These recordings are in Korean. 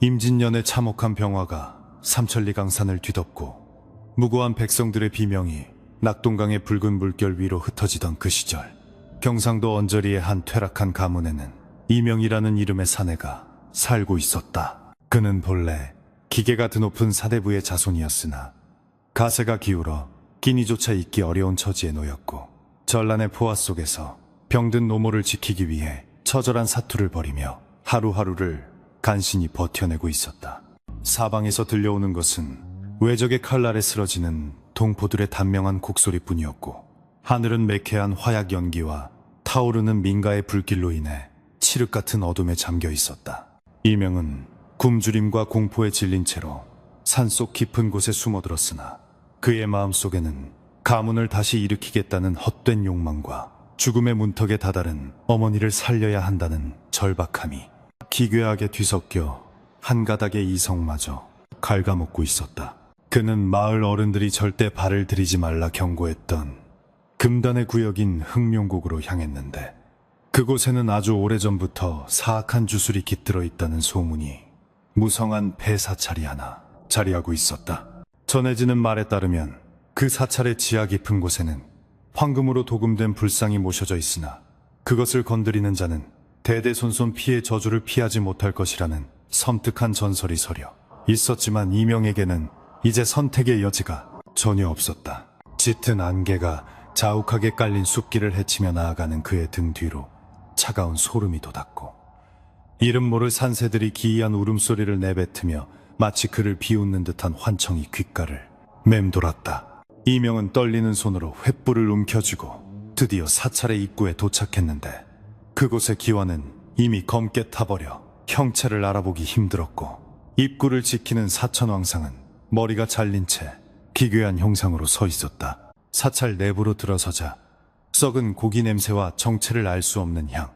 임진년의 참혹한 병화가 삼천리 강산을 뒤덮고 무고한 백성들의 비명이 낙동강의 붉은 물결 위로 흩어지던 그 시절, 경상도 언저리의 한 퇴락한 가문에는 이명이라는 이름의 사내가 살고 있었다. 그는 본래 기계가 드높은 사대부의 자손이었으나 가세가 기울어 끼니조차 잊기 어려운 처지에 놓였고, 전란의 포화 속에서 병든 노모를 지키기 위해 처절한 사투를 벌이며 하루하루를 간신히 버텨내고 있었다. 사방에서 들려오는 것은 외적의 칼날에 쓰러지는 동포들의 단명한 곡소리뿐이었고, 하늘은 매캐한 화약 연기와 타오르는 민가의 불길로 인해 칠흑 같은 어둠에 잠겨 있었다. 이명은 굶주림과 공포에 질린 채로 산속 깊은 곳에 숨어들었으나 그의 마음속에는 가문을 다시 일으키겠다는 헛된 욕망과 죽음의 문턱에 다다른 어머니를 살려야 한다는 절박함이 기괴하게 뒤섞여 한 가닥의 이성마저 갉아먹고 있었다. 그는 마을 어른들이 절대 발을 들이지 말라 경고했던 금단의 구역인 흑룡곡으로 향했는데, 그곳에는 아주 오래전부터 사악한 주술이 깃들어 있다는 소문이 무성한 폐사찰이 하나 자리하고 있었다. 전해지는 말에 따르면 그 사찰의 지하 깊은 곳에는 황금으로 도금된 불상이 모셔져 있으나 그것을 건드리는 자는 대대손손 피해 저주를 피하지 못할 것이라는 섬뜩한 전설이 서려 있었지만, 이명에게는 이제 선택의 여지가 전혀 없었다. 짙은 안개가 자욱하게 깔린 숲길을 헤치며 나아가는 그의 등 뒤로 차가운 소름이 돋았고, 이름 모를 산새들이 기이한 울음소리를 내뱉으며 마치 그를 비웃는 듯한 환청이 귓가를 맴돌았다. 이명은 떨리는 손으로 횃불을 움켜쥐고 드디어 사찰의 입구에 도착했는데, 그곳의 기와는 이미 검게 타버려 형체를 알아보기 힘들었고, 입구를 지키는 사천왕상은 머리가 잘린 채 기괴한 형상으로 서 있었다. 사찰 내부로 들어서자 썩은 고기 냄새와 정체를 알 수 없는 향,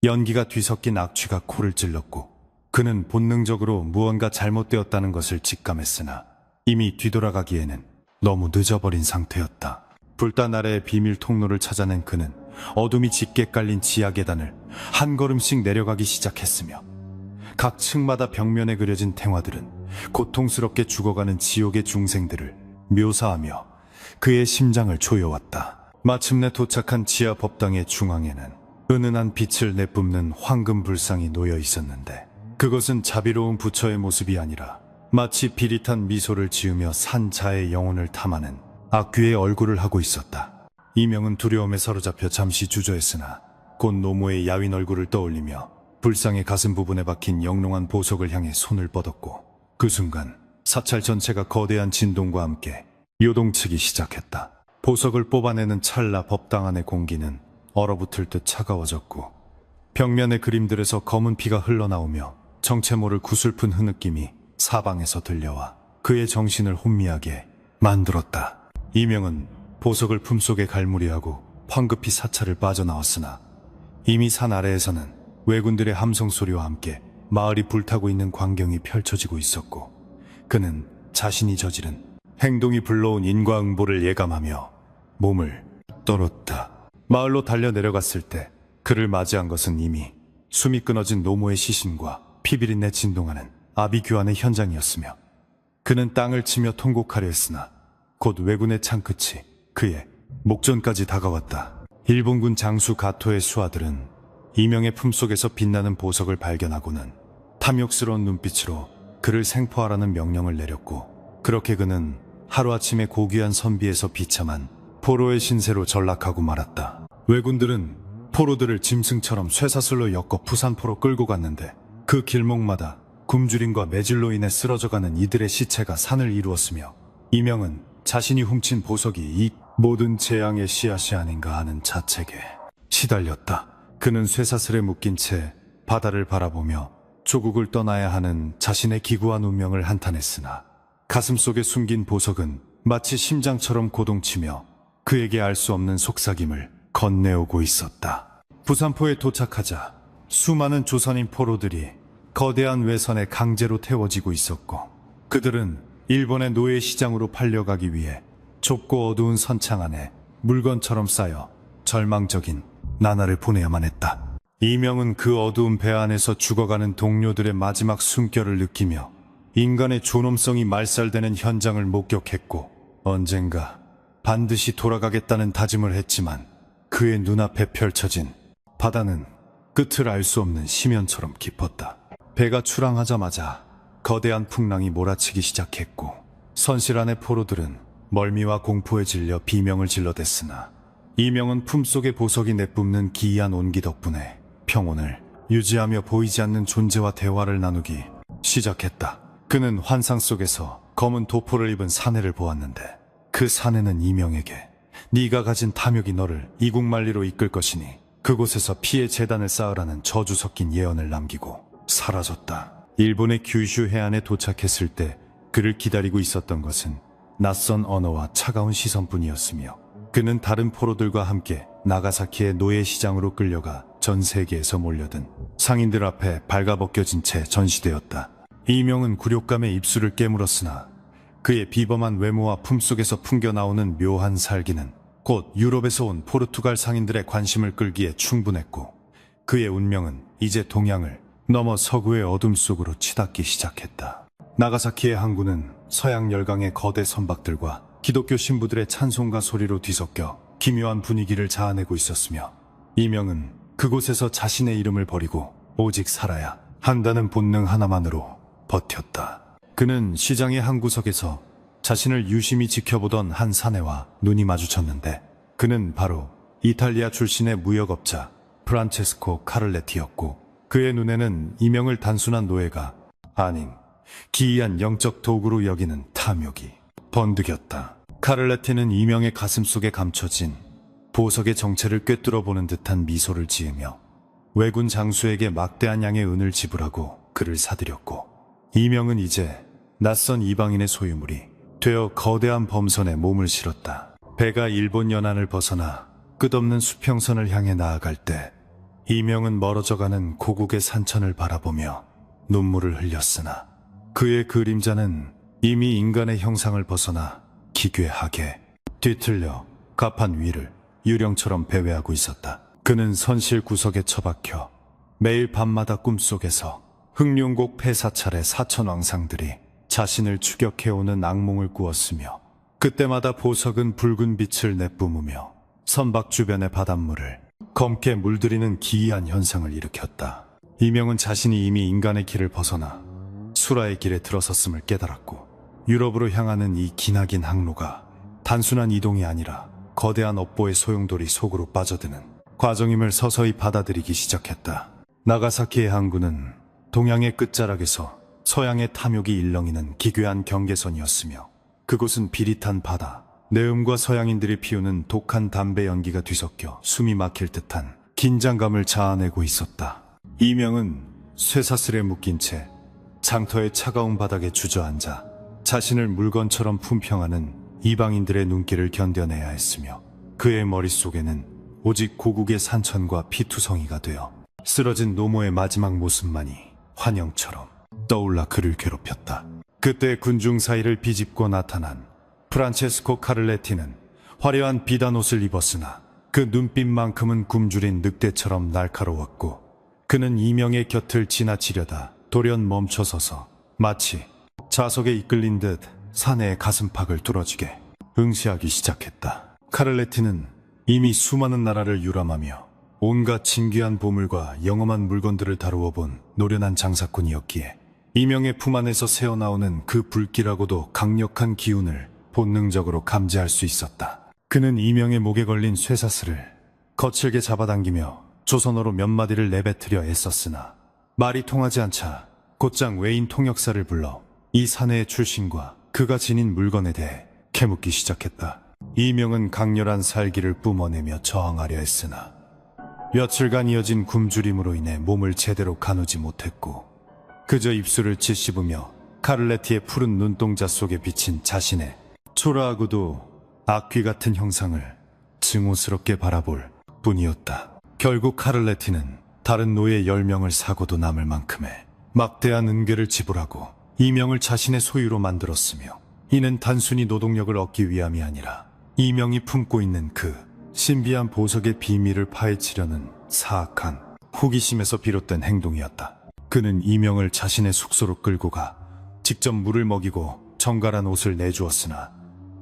연기가 뒤섞인 악취가 코를 찔렀고, 그는 본능적으로 무언가 잘못되었다는 것을 직감했으나 이미 뒤돌아가기에는 너무 늦어버린 상태였다. 불단 아래의 비밀 통로를 찾아낸 그는 어둠이 짙게 깔린 지하 계단을 한 걸음씩 내려가기 시작했으며, 각 층마다 벽면에 그려진 탱화들은 고통스럽게 죽어가는 지옥의 중생들을 묘사하며 그의 심장을 조여왔다. 마침내 도착한 지하 법당의 중앙에는 은은한 빛을 내뿜는 황금 불상이 놓여 있었는데, 그것은 자비로운 부처의 모습이 아니라 마치 비릿한 미소를 지으며 산자의 영혼을 탐하는 악귀의 얼굴을 하고 있었다. 이명은 두려움에 사로잡혀 잠시 주저했으나 곧 노모의 야윈 얼굴을 떠올리며 불상의 가슴 부분에 박힌 영롱한 보석을 향해 손을 뻗었고, 그 순간 사찰 전체가 거대한 진동과 함께 요동치기 시작했다. 보석을 뽑아내는 찰나 법당 안의 공기는 얼어붙을 듯 차가워졌고, 벽면의 그림들에서 검은 피가 흘러나오며 정체 모를 구슬픈 흐느낌이 사방에서 들려와 그의 정신을 혼미하게 만들었다. 이명은 보석을 품속에 갈무리하고 황급히 사찰을 빠져나왔으나 이미 산 아래에서는 왜군들의 함성소리와 함께 마을이 불타고 있는 광경이 펼쳐지고 있었고, 그는 자신이 저지른 행동이 불러온 인과응보를 예감하며 몸을 떨었다. 마을로 달려 내려갔을 때 그를 맞이한 것은 이미 숨이 끊어진 노모의 시신과 피비린내 진동하는 아비규환의 현장이었으며, 그는 땅을 치며 통곡하려 했으나 곧 왜군의 창끝이 그의 목전까지 다가왔다. 일본군 장수 가토의 수하들은 이명의 품속에서 빛나는 보석을 발견하고는 탐욕스러운 눈빛으로 그를 생포하라는 명령을 내렸고, 그렇게 그는 하루아침에 고귀한 선비에서 비참한 포로의 신세로 전락하고 말았다. 왜군들은 포로들을 짐승처럼 쇠사슬로 엮어 부산포로 끌고 갔는데, 그 길목마다 굶주림과 매질로 인해 쓰러져가는 이들의 시체가 산을 이루었으며, 이명은 자신이 훔친 보석이 이 모든 재앙의 씨앗이 아닌가 하는 자책에 시달렸다. 그는 쇠사슬에 묶인 채 바다를 바라보며 조국을 떠나야 하는 자신의 기구한 운명을 한탄했으나, 가슴속에 숨긴 보석은 마치 심장처럼 고동치며 그에게 알 수 없는 속삭임을 건네오고 있었다. 부산포에 도착하자 수많은 조선인 포로들이 거대한 외선에 강제로 태워지고 있었고, 그들은 일본의 노예시장으로 팔려가기 위해 좁고 어두운 선창 안에 물건처럼 쌓여 절망적인 나날을 보내야만 했다. 이명은 그 어두운 배 안에서 죽어가는 동료들의 마지막 숨결을 느끼며 인간의 존엄성이 말살되는 현장을 목격했고, 언젠가 반드시 돌아가겠다는 다짐을 했지만 그의 눈앞에 펼쳐진 바다는 끝을 알 수 없는 심연처럼 깊었다. 배가 출항하자마자 거대한 풍랑이 몰아치기 시작했고, 선실안의 포로들은 멀미와 공포에 질려 비명을 질러댔으나 이명은 품속의 보석이 내뿜는 기이한 온기 덕분에 평온을 유지하며 보이지 않는 존재와 대화를 나누기 시작했다. 그는 환상 속에서 검은 도포를 입은 사내를 보았는데, 그 사내는 이명에게 네가 가진 탐욕이 너를 이국만리로 이끌 것이니 그곳에서 피의 재단을 쌓으라는 저주 섞인 예언을 남기고 사라졌다. 일본의 규슈 해안에 도착했을 때 그를 기다리고 있었던 것은 낯선 언어와 차가운 시선뿐이었으며, 그는 다른 포로들과 함께 나가사키의 노예시장으로 끌려가 전 세계에서 몰려든 상인들 앞에 발가벗겨진 채 전시되었다. 이명은 굴욕감에 입술을 깨물었으나 그의 비범한 외모와 품속에서 풍겨나오는 묘한 살기는 곧 유럽에서 온 포르투갈 상인들의 관심을 끌기에 충분했고, 그의 운명은 이제 동양을 넘어 서구의 어둠 속으로 치닫기 시작했다. 나가사키의 항구는 서양 열강의 거대 선박들과 기독교 신부들의 찬송가 소리로 뒤섞여 기묘한 분위기를 자아내고 있었으며, 이명은 그곳에서 자신의 이름을 버리고 오직 살아야 한다는 본능 하나만으로 버텼다. 그는 시장의 한 구석에서 자신을 유심히 지켜보던 한 사내와 눈이 마주쳤는데, 그는 바로 이탈리아 출신의 무역업자 프란체스코 카를레티였고, 그의 눈에는 이명을 단순한 노예가 아닌 기이한 영적 도구로 여기는 탐욕이 번득였다. 카를레티는 이명의 가슴속에 감춰진 보석의 정체를 꿰뚫어보는 듯한 미소를 지으며 왜군 장수에게 막대한 양의 은을 지불하고 그를 사들였고, 이명은 이제 낯선 이방인의 소유물이 되어 거대한 범선에 몸을 실었다. 배가 일본 연안을 벗어나 끝없는 수평선을 향해 나아갈 때 이명은 멀어져가는 고국의 산천을 바라보며 눈물을 흘렸으나, 그의 그림자는 이미 인간의 형상을 벗어나 기괴하게 뒤틀려 가판 위를 유령처럼 배회하고 있었다. 그는 선실 구석에 처박혀 매일 밤마다 꿈속에서 흑룡곡 폐사찰의 사천왕상들이 자신을 추격해오는 악몽을 꾸었으며, 그때마다 보석은 붉은 빛을 내뿜으며 선박 주변의 바닷물을 검게 물들이는 기이한 현상을 일으켰다. 이명은 자신이 이미 인간의 길을 벗어나 수라의 길에 들어섰음을 깨달았고, 유럽으로 향하는 이 기나긴 항로가 단순한 이동이 아니라 거대한 업보의 소용돌이 속으로 빠져드는 과정임을 서서히 받아들이기 시작했다. 나가사키의 항구는 동양의 끝자락에서 서양의 탐욕이 일렁이는 기괴한 경계선이었으며, 그곳은 비릿한 바다, 내음과 서양인들이 피우는 독한 담배 연기가 뒤섞여 숨이 막힐 듯한 긴장감을 자아내고 있었다. 이명은 쇠사슬에 묶인 채 장터의 차가운 바닥에 주저앉아 자신을 물건처럼 품평하는 이방인들의 눈길을 견뎌내야 했으며, 그의 머릿속에는 오직 고국의 산천과 피투성이가 되어 쓰러진 노모의 마지막 모습만이 환영처럼 떠올라 그를 괴롭혔다. 그때 군중 사이를 비집고 나타난 프란체스코 카를레티는 화려한 비단옷을 입었으나 그 눈빛만큼은 굶주린 늑대처럼 날카로웠고, 그는 이명의 곁을 지나치려다 돌연 멈춰서서 마치 자석에 이끌린 듯 사내의 가슴팍을 뚫어지게 응시하기 시작했다. 카를레티는 이미 수많은 나라를 유람하며 온갖 진귀한 보물과 영험한 물건들을 다루어 본 노련한 장사꾼이었기에, 이명의 품 안에서 새어나오는 그 불길하고도 강력한 기운을 본능적으로 감지할 수 있었다. 그는 이명의 목에 걸린 쇠사슬을 거칠게 잡아당기며 조선어로 몇 마디를 내뱉으려 애썼으나 말이 통하지 않자 곧장 외인 통역사를 불러 이 사내의 출신과 그가 지닌 물건에 대해 캐묻기 시작했다. 이명은 강렬한 살기를 뿜어내며 저항하려 했으나 며칠간 이어진 굶주림으로 인해 몸을 제대로 가누지 못했고, 그저 입술을 짓씹으며 카를레티의 푸른 눈동자 속에 비친 자신의 초라하고도 악귀 같은 형상을 증오스럽게 바라볼 뿐이었다. 결국 카를레티는 다른 노예 10명을 사고도 남을 만큼의 막대한 은괴를 지불하고 이명을 자신의 소유로 만들었으며, 이는 단순히 노동력을 얻기 위함이 아니라 이명이 품고 있는 그 신비한 보석의 비밀을 파헤치려는 사악한 호기심에서 비롯된 행동이었다. 그는 이명을 자신의 숙소로 끌고 가 직접 물을 먹이고 정갈한 옷을 내주었으나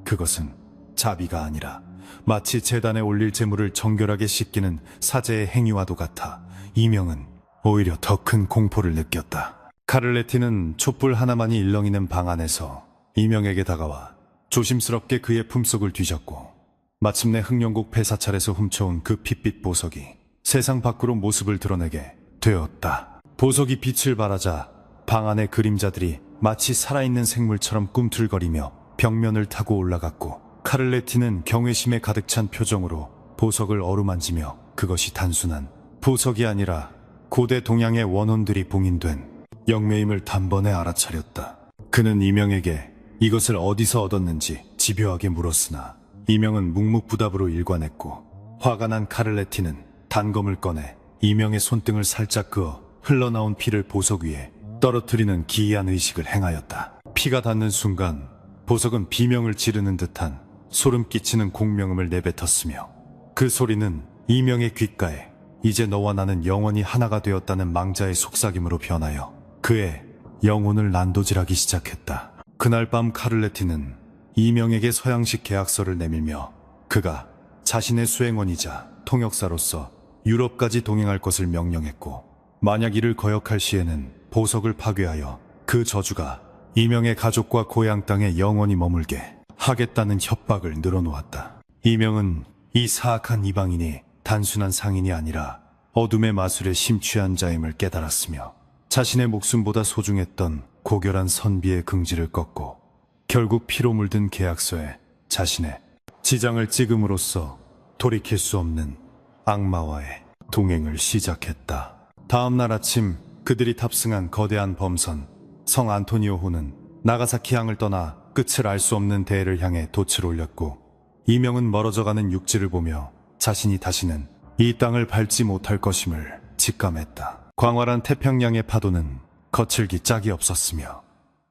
그것은 자비가 아니라 마치 제단에 올릴 제물을 정결하게 씻기는 사제의 행위와도 같아 이명은 오히려 더 큰 공포를 느꼈다. 카를레티는 촛불 하나만이 일렁이는 방 안에서 이명에게 다가와 조심스럽게 그의 품속을 뒤졌고 마침내 흑룡국 폐사찰에서 훔쳐온 그 핏빛 보석이 세상 밖으로 모습을 드러내게 되었다. 보석이 빛을 발하자 방 안의 그림자들이 마치 살아있는 생물처럼 꿈틀거리며 벽면을 타고 올라갔고 카를레티는 경외심에 가득 찬 표정으로 보석을 어루만지며 그것이 단순한 보석이 아니라 고대 동양의 원혼들이 봉인된 영매임을 단번에 알아차렸다. 그는 이명에게 이것을 어디서 얻었는지 집요하게 물었으나 이명은 묵묵부답으로 일관했고 화가 난 카를레티는 단검을 꺼내 이명의 손등을 살짝 그어 흘러나온 피를 보석 위에 떨어뜨리는 기이한 의식을 행하였다. 피가 닿는 순간 보석은 비명을 지르는 듯한 소름 끼치는 공명음을 내뱉었으며 그 소리는 이명의 귓가에 이제 너와 나는 영원히 하나가 되었다는 망자의 속삭임으로 변하여 그의 영혼을 난도질하기 시작했다. 그날 밤 카를레티는 이명에게 서양식 계약서를 내밀며 그가 자신의 수행원이자 통역사로서 유럽까지 동행할 것을 명령했고 만약 이를 거역할 시에는 보석을 파괴하여 그 저주가 이명의 가족과 고향 땅에 영원히 머물게 하겠다는 협박을 늘어놓았다. 이명은 이 사악한 이방인이 단순한 상인이 아니라 어둠의 마술에 심취한 자임을 깨달았으며 자신의 목숨보다 소중했던 고결한 선비의 긍지를 꺾고 결국 피로 물든 계약서에 자신의 지장을 찍음으로써 돌이킬 수 없는 악마와의 동행을 시작했다. 다음 날 아침 그들이 탑승한 거대한 범선 성 안토니오호는 나가사키 항을 떠나 끝을 알 수 없는 대해를 향해 돛을 올렸고 이명은 멀어져가는 육지를 보며 자신이 다시는 이 땅을 밟지 못할 것임을 직감했다. 광활한 태평양의 파도는 거칠기 짝이 없었으며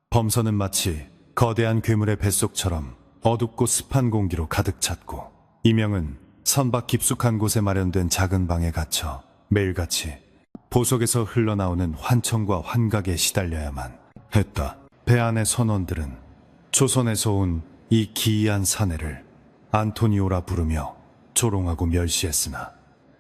범선은 마치 거대한 괴물의 뱃속처럼 어둡고 습한 공기로 가득 찼고 이명은 선박 깊숙한 곳에 마련된 작은 방에 갇혀 매일같이 보석에서 흘러나오는 환청과 환각에 시달려야만 했다. 배 안의 선원들은 조선에서 온 이 기이한 사내를 안토니오라 부르며 조롱하고 멸시했으나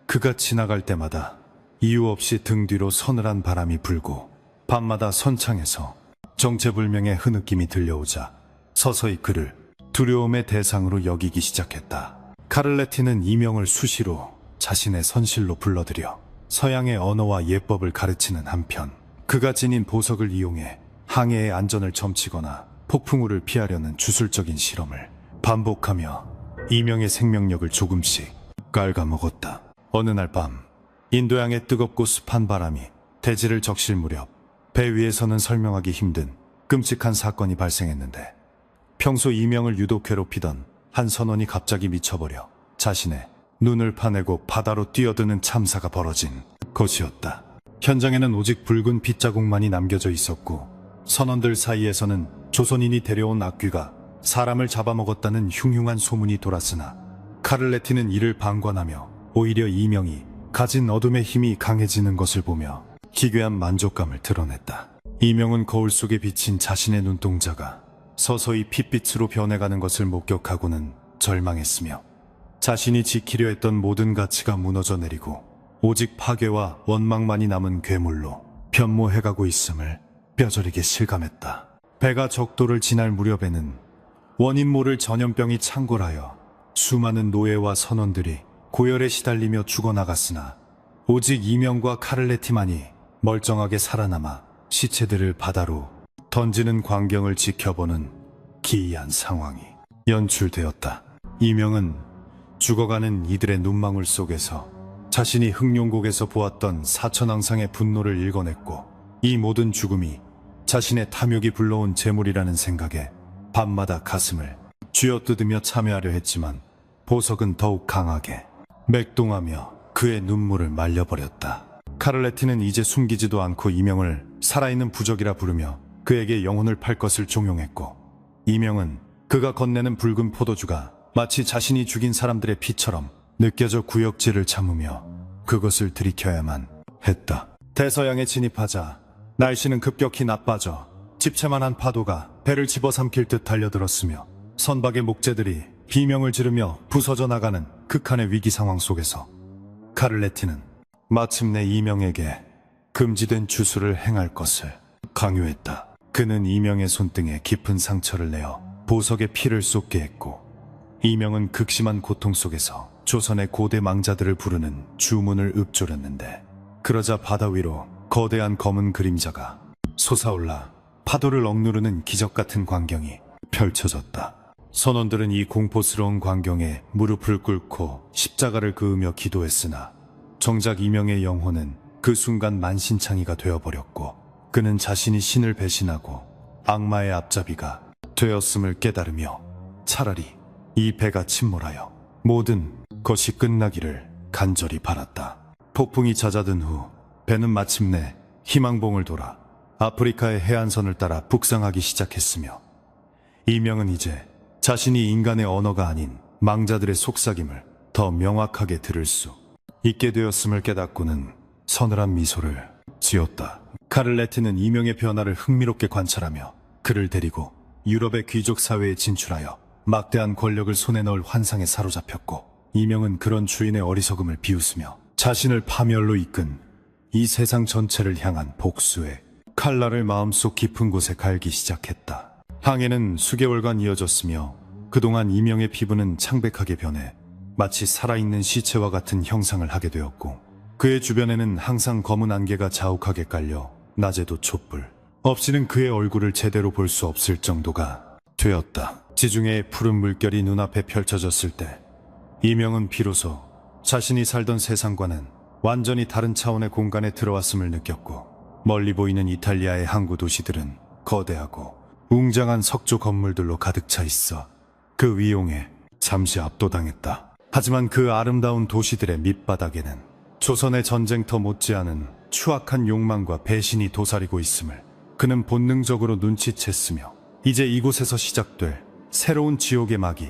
그가 지나갈 때마다 이유 없이 등 뒤로 서늘한 바람이 불고 밤마다 선창에서 정체불명의 흐느낌이 들려오자 서서히 그를 두려움의 대상으로 여기기 시작했다. 카를레티는 이명을 수시로 자신의 선실로 불러들여 서양의 언어와 예법을 가르치는 한편 그가 지닌 보석을 이용해 항해의 안전을 점치거나 폭풍우를 피하려는 주술적인 실험을 반복하며 이명의 생명력을 조금씩 갉아먹었다. 어느 날 밤 인도양의 뜨겁고 습한 바람이 대지를 적실 무렵 배 위에서는 설명하기 힘든 끔찍한 사건이 발생했는데 평소 이명을 유독 괴롭히던 한 선원이 갑자기 미쳐버려 자신의 눈을 파내고 바다로 뛰어드는 참사가 벌어진 것이었다. 현장에는 오직 붉은 핏자국만이 남겨져 있었고 선원들 사이에서는 조선인이 데려온 악귀가 사람을 잡아먹었다는 흉흉한 소문이 돌았으나 카를레티는 이를 방관하며 오히려 이명이 가진 어둠의 힘이 강해지는 것을 보며 기괴한 만족감을 드러냈다. 이명은 거울 속에 비친 자신의 눈동자가 서서히 핏빛으로 변해가는 것을 목격하고는 절망했으며 자신이 지키려 했던 모든 가치가 무너져 내리고 오직 파괴와 원망만이 남은 괴물로 변모해가고 있음을 뼈저리게 실감했다. 배가 적도를 지날 무렵에는 원인 모를 전염병이 창궐하여 수많은 노예와 선원들이 고열에 시달리며 죽어나갔으나 오직 이명과 카를레티만이 멀쩡하게 살아남아 시체들을 바다로 던지는 광경을 지켜보는 기이한 상황이 연출되었다. 이명은 죽어가는 이들의 눈망울 속에서 자신이 흑룡곡에서 보았던 사천왕상의 분노를 읽어냈고 이 모든 죽음이 자신의 탐욕이 불러온 재물이라는 생각에 밤마다 가슴을 쥐어뜯으며 참여하려 했지만 보석은 더욱 강하게 맥동하며 그의 눈물을 말려버렸다. 카를레티는 이제 숨기지도 않고 이명을 살아있는 부적이라 부르며 그에게 영혼을 팔 것을 종용했고 이명은 그가 건네는 붉은 포도주가 마치 자신이 죽인 사람들의 피처럼 느껴져 구역질을 참으며 그것을 들이켜야만 했다. 대서양에 진입하자 날씨는 급격히 나빠져 집채만한 파도가 배를 집어삼킬 듯 달려들었으며 선박의 목재들이 비명을 지르며 부서져 나가는 극한의 위기 상황 속에서 카를레티는 마침내 이명에게 금지된 주술을 행할 것을 강요했다. 그는 이명의 손등에 깊은 상처를 내어 보석에 피를 쏟게 했고, 이명은 극심한 고통 속에서 조선의 고대 망자들을 부르는 주문을 읊조렸는데, 그러자 바다 위로 거대한 검은 그림자가 솟아올라 파도를 억누르는 기적 같은 광경이 펼쳐졌다. 선원들은 이 공포스러운 광경에 무릎을 꿇고 십자가를 그으며 기도했으나 정작 이명의 영혼은 그 순간 만신창이가 되어버렸고, 그는 자신이 신을 배신하고 악마의 앞잡이가 되었음을 깨달으며 차라리 이 배가 침몰하여 모든 것이 끝나기를 간절히 바랐다. 폭풍이 잦아든 후 배는 마침내 희망봉을 돌아 아프리카의 해안선을 따라 북상하기 시작했으며, 이명은 이제 자신이 인간의 언어가 아닌 망자들의 속삭임을 더 명확하게 들을 수 있게 되었음을 깨닫고는 서늘한 미소를 지었다. 카를레티는 이명의 변화를 흥미롭게 관찰하며 그를 데리고 유럽의 귀족 사회에 진출하여 막대한 권력을 손에 넣을 환상에 사로잡혔고, 이명은 그런 주인의 어리석음을 비웃으며 자신을 파멸로 이끈 이 세상 전체를 향한 복수의 칼날을 마음속 깊은 곳에 갈기 시작했다. 항해는 수개월간 이어졌으며 그동안 이명의 피부는 창백하게 변해 마치 살아있는 시체와 같은 형상을 하게 되었고, 그의 주변에는 항상 검은 안개가 자욱하게 깔려 낮에도 촛불 없이는 그의 얼굴을 제대로 볼 수 없을 정도가 되었다. 지중해의 푸른 물결이 눈앞에 펼쳐졌을 때 이명은 비로소 자신이 살던 세상과는 완전히 다른 차원의 공간에 들어왔음을 느꼈고, 멀리 보이는 이탈리아의 항구 도시들은 거대하고 웅장한 석조 건물들로 가득 차 있어 그 위용에 잠시 압도당했다. 하지만 그 아름다운 도시들의 밑바닥에는 조선의 전쟁터 못지않은 추악한 욕망과 배신이 도사리고 있음을 그는 본능적으로 눈치챘으며, 이제 이곳에서 시작될 새로운 지옥의 막이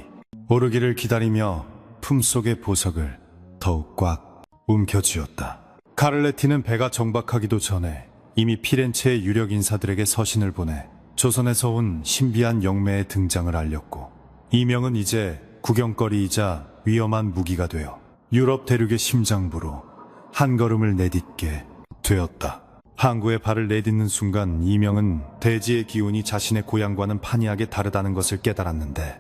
오르기를 기다리며 품속의 보석을 더욱 꽉 움켜쥐었다. 카를레티는 배가 정박하기도 전에 이미 피렌체의 유력 인사들에게 서신을 보내 조선에서 온 신비한 영매의 등장을 알렸고, 이명은 이제 구경거리이자 위험한 무기가 되어 유럽 대륙의 심장부로 한 걸음을 내딛게 되었다. 항구에 발을 내딛는 순간 이명은 대지의 기운이 자신의 고향과는 판이하게 다르다는 것을 깨달았는데,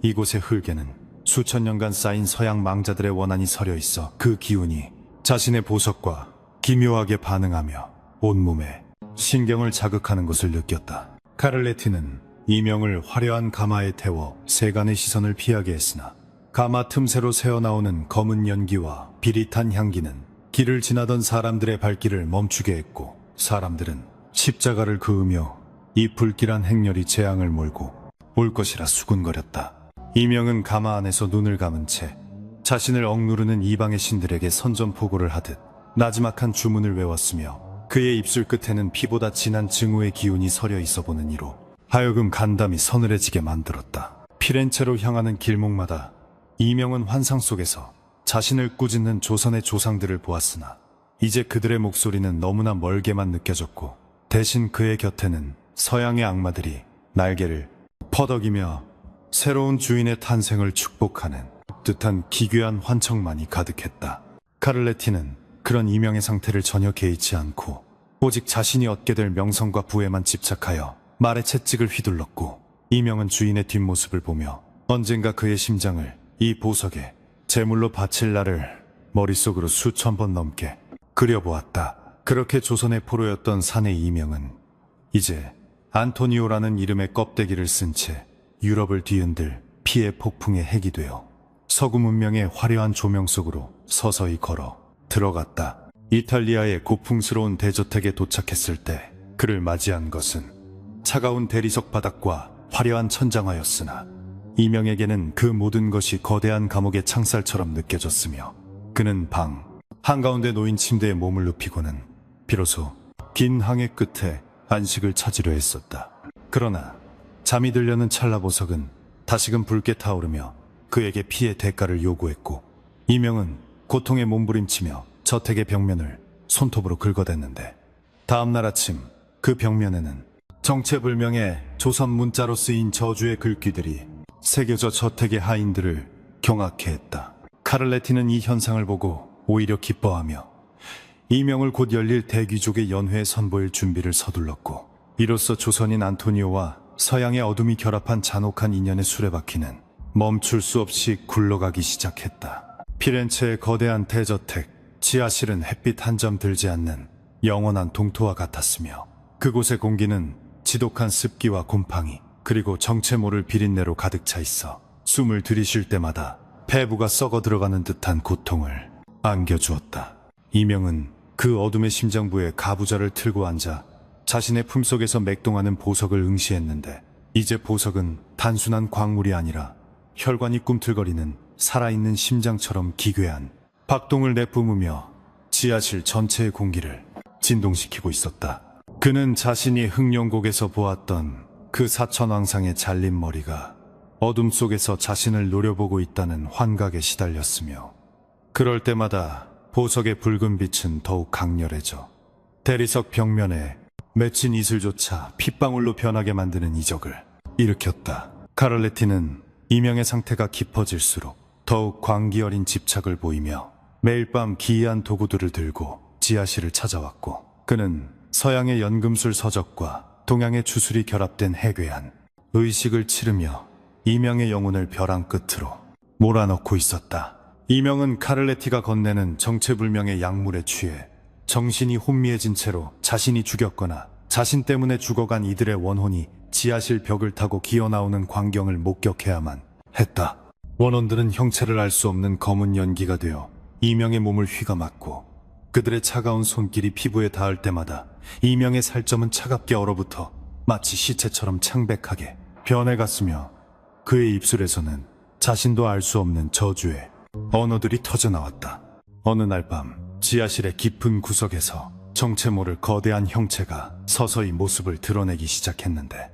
이곳의 흙에는 수천 년간 쌓인 서양 망자들의 원한이 서려 있어 그 기운이 자신의 보석과 기묘하게 반응하며 온몸에 신경을 자극하는 것을 느꼈다. 카를레티는 이명을 화려한 가마에 태워 세간의 시선을 피하게 했으나, 가마 틈새로 새어나오는 검은 연기와 비릿한 향기는 길을 지나던 사람들의 발길을 멈추게 했고, 사람들은 십자가를 그으며 이 불길한 행렬이 재앙을 몰고 올 것이라 수군거렸다. 이명은 가마 안에서 눈을 감은 채 자신을 억누르는 이방의 신들에게 선전포고를 하듯 나지막한 주문을 외웠으며, 그의 입술 끝에는 피보다 진한 증오의 기운이 서려 있어 보는 이로 하여금 간담이 서늘해지게 만들었다. 피렌체로 향하는 길목마다 이명은 환상 속에서 자신을 꾸짖는 조선의 조상들을 보았으나, 이제 그들의 목소리는 너무나 멀게만 느껴졌고, 대신 그의 곁에는 서양의 악마들이 날개를 퍼덕이며 새로운 주인의 탄생을 축복하는 듯한 기괴한 환청만이 가득했다. 카를레티는 그런 이명의 상태를 전혀 개의치 않고 오직 자신이 얻게 될 명성과 부에만 집착하여 말의 채찍을 휘둘렀고, 이명은 주인의 뒷모습을 보며 언젠가 그의 심장을 이 보석에 제물로 바칠 날을 머릿속으로 수천 번 넘게 그려보았다. 그렇게 조선의 포로였던 사내 이명은 이제 안토니오라는 이름의 껍데기를 쓴 채 유럽을 뒤흔들 피해 폭풍의 핵이 되어 서구 문명의 화려한 조명 속으로 서서히 걸어 들어갔다. 이탈리아의 고풍스러운 대저택에 도착했을 때 그를 맞이한 것은 차가운 대리석 바닥과 화려한 천장화였으나, 이명에게는 그 모든 것이 거대한 감옥의 창살처럼 느껴졌으며, 그는 방 한가운데 놓인 침대에 몸을 눕히고는 비로소 긴 항해 끝에 안식을 찾으려 했었다. 그러나 잠이 들려는 찰나 보석은 다시금 붉게 타오르며 그에게 피의 대가를 요구했고, 이명은 고통에 몸부림치며 저택의 벽면을 손톱으로 긁어댔는데 다음날 아침 그 벽면에는 정체불명의 조선 문자로 쓰인 저주의 글귀들이 새겨져 저택의 하인들을 경악해 했다. 카를레티는 이 현상을 보고 오히려 기뻐하며 이명을 곧 열릴 대귀족의 연회에 선보일 준비를 서둘렀고, 이로써 조선인 안토니오와 서양의 어둠이 결합한 잔혹한 인연의 수레바퀴는 멈출 수 없이 굴러가기 시작했다. 피렌체의 거대한 대저택, 지하실은 햇빛 한 점 들지 않는 영원한 동토와 같았으며, 그곳의 공기는 지독한 습기와 곰팡이, 그리고 정체 모를 비린내로 가득 차 있어 숨을 들이쉴 때마다 폐부가 썩어 들어가는 듯한 고통을 안겨주었다. 이명은 그 어둠의 심장부에 가부좌를 틀고 앉아 자신의 품속에서 맥동하는 보석을 응시했는데, 이제 보석은 단순한 광물이 아니라 혈관이 꿈틀거리는 살아있는 심장처럼 기괴한 박동을 내뿜으며 지하실 전체의 공기를 진동시키고 있었다. 그는 자신이 흑룡곡에서 보았던 그 사천왕상의 잘린 머리가 어둠 속에서 자신을 노려보고 있다는 환각에 시달렸으며, 그럴 때마다 보석의 붉은 빛은 더욱 강렬해져 대리석 벽면에 맺힌 이슬조차 핏방울로 변하게 만드는 이적을 일으켰다. 카를레티는 이명의 상태가 깊어질수록 더욱 광기 어린 집착을 보이며 매일 밤 기이한 도구들을 들고 지하실을 찾아왔고, 그는 서양의 연금술 서적과 동양의 주술이 결합된 해괴한 의식을 치르며 이명의 영혼을 벼랑 끝으로 몰아넣고 있었다. 이명은 카를레티가 건네는 정체불명의 약물에 취해 정신이 혼미해진 채로 자신이 죽였거나 자신 때문에 죽어간 이들의 원혼이 지하실 벽을 타고 기어나오는 광경을 목격해야만 했다. 원혼들은 형체를 알 수 없는 검은 연기가 되어 이명의 몸을 휘감았고, 그들의 차가운 손길이 피부에 닿을 때마다 이명의 살점은 차갑게 얼어붙어 마치 시체처럼 창백하게 변해갔으며, 그의 입술에서는 자신도 알 수 없는 저주의 언어들이 터져나왔다. 어느 날 밤 지하실의 깊은 구석에서 정체 모를 거대한 형체가 서서히 모습을 드러내기 시작했는데,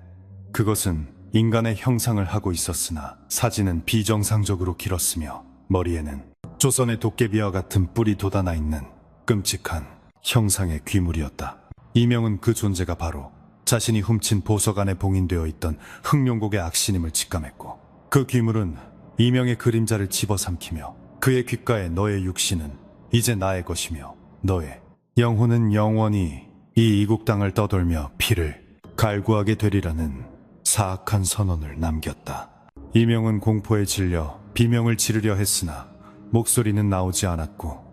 그것은 인간의 형상을 하고 있었으나 사진은 비정상적으로 길었으며, 머리에는 조선의 도깨비와 같은 뿔이 돋아나 있는 끔찍한 형상의 귀물이었다. 이명은 그 존재가 바로 자신이 훔친 보석 안에 봉인되어 있던 흑룡곡의 악신임을 직감했고, 그 귀물은 이명의 그림자를 집어삼키며 그의 귓가에 너의 육신은 이제 나의 것이며 너의 영혼은 영원히 이 이국 땅을 떠돌며 피를 갈구하게 되리라는 사악한 선언을 남겼다. 이명은 공포에 질려 비명을 지르려 했으나 목소리는 나오지 않았고,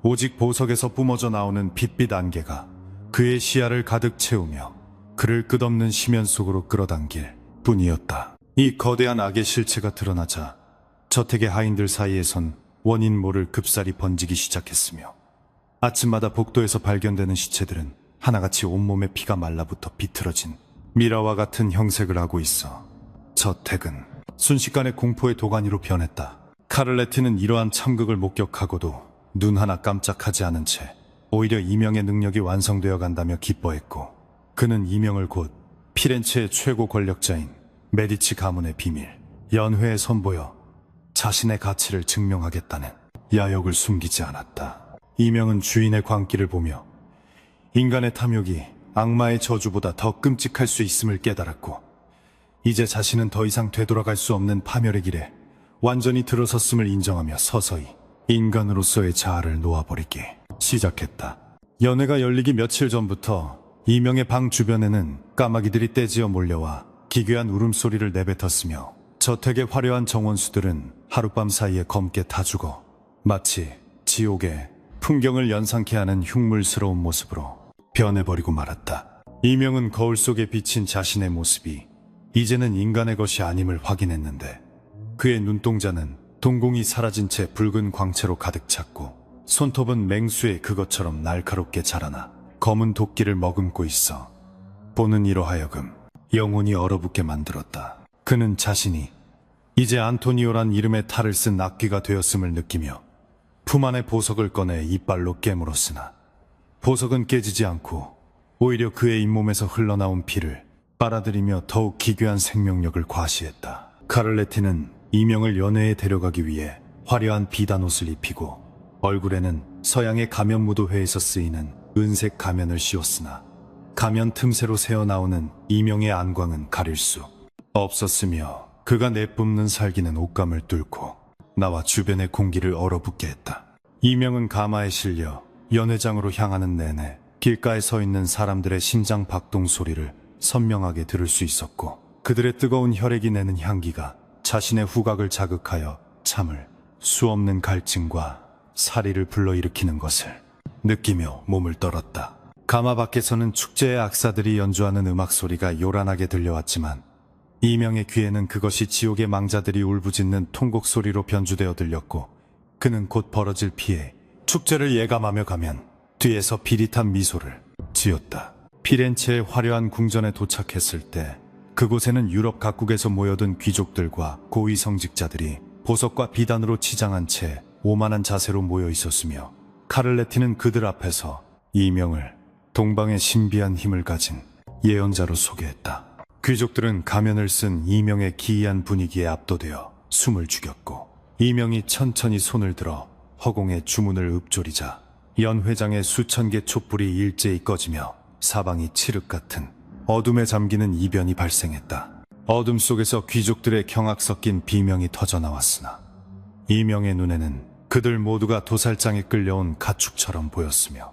오직 보석에서 뿜어져 나오는 빛빛 안개가 그의 시야를 가득 채우며 그를 끝없는 심연 속으로 끌어당길 뿐이었다. 이 거대한 악의 실체가 드러나자 저택의 하인들 사이에선 원인 모를 급살이 번지기 시작했으며, 아침마다 복도에서 발견되는 시체들은 하나같이 온몸에 피가 말라붙어 비틀어진 미라와 같은 형색을 하고 있어 저택은 순식간에 공포의 도가니로 변했다. 카를레티는 이러한 참극을 목격하고도 눈 하나 깜짝하지 않은 채 오히려 이명의 능력이 완성되어 간다며 기뻐했고, 그는 이명을 곧 피렌체의 최고 권력자인 메디치 가문의 비밀 연회에 선보여 자신의 가치를 증명하겠다는 야욕을 숨기지 않았다. 이명은 주인의 광기를 보며 인간의 탐욕이 악마의 저주보다 더 끔찍할 수 있음을 깨달았고, 이제 자신은 더 이상 되돌아갈 수 없는 파멸의 길에 완전히 들어섰음을 인정하며 서서히 인간으로서의 자아를 놓아버리기 시작했다. 연회가 열리기 며칠 전부터 이명의 방 주변에는 까마귀들이 떼지어 몰려와 기괴한 울음소리를 내뱉었으며, 저택의 화려한 정원수들은 하룻밤 사이에 검게 타 죽어 마치 지옥의 풍경을 연상케 하는 흉물스러운 모습으로 변해버리고 말았다. 이명은 거울 속에 비친 자신의 모습이 이제는 인간의 것이 아님을 확인했는데, 그의 눈동자는 동공이 사라진 채 붉은 광채로 가득 찼고, 손톱은 맹수의 그것처럼 날카롭게 자라나 검은 도끼를 머금고 있어 보는 이로 하여금 영혼이 얼어붙게 만들었다. 그는 자신이 이제 안토니오란 이름의 탈을 쓴 악귀가 되었음을 느끼며 품 안의 보석을 꺼내 이빨로 깨물었으나 보석은 깨지지 않고 오히려 그의 잇몸에서 흘러나온 피를 빨아들이며 더욱 기괴한 생명력을 과시했다. 카를레티는 이명을 연회에 데려가기 위해 화려한 비단옷을 입히고 얼굴에는 서양의 가면 무도회에서 쓰이는 은색 가면을 씌웠으나 가면 틈새로 새어나오는 이명의 안광은 가릴 수 없었으며 그가 내뿜는 살기는 옷감을 뚫고 나와 주변의 공기를 얼어붙게 했다. 이명은 가마에 실려 연회장으로 향하는 내내 길가에 서 있는 사람들의 심장 박동 소리를 선명하게 들을 수 있었고 그들의 뜨거운 혈액이 내는 향기가 자신의 후각을 자극하여 참을 수 없는 갈증과 사리를 불러일으키는 것을 느끼며 몸을 떨었다. 가마 밖에서는 축제의 악사들이 연주하는 음악 소리가 요란하게 들려왔지만 이명의 귀에는 그것이 지옥의 망자들이 울부짖는 통곡 소리로 변주되어 들렸고 그는 곧 벌어질 피해 축제를 예감하며 가면 뒤에서 비릿한 미소를 지었다. 피렌체의 화려한 궁전에 도착했을 때 그곳에는 유럽 각국에서 모여든 귀족들과 고위 성직자들이 보석과 비단으로 치장한 채 오만한 자세로 모여 있었으며 카를레티는 그들 앞에서 이명을 동방의 신비한 힘을 가진 예언자로 소개했다. 귀족들은 가면을 쓴 이명의 기이한 분위기에 압도되어 숨을 죽였고 이명이 천천히 손을 들어 허공에 주문을 읊조리자 연회장의 수천 개 촛불이 일제히 꺼지며 사방이 칠흑 같은 어둠에 잠기는 이변이 발생했다. 어둠 속에서 귀족들의 경악 섞인 비명이 터져나왔으나 이명의 눈에는 그들 모두가 도살장에 끌려온 가축처럼 보였으며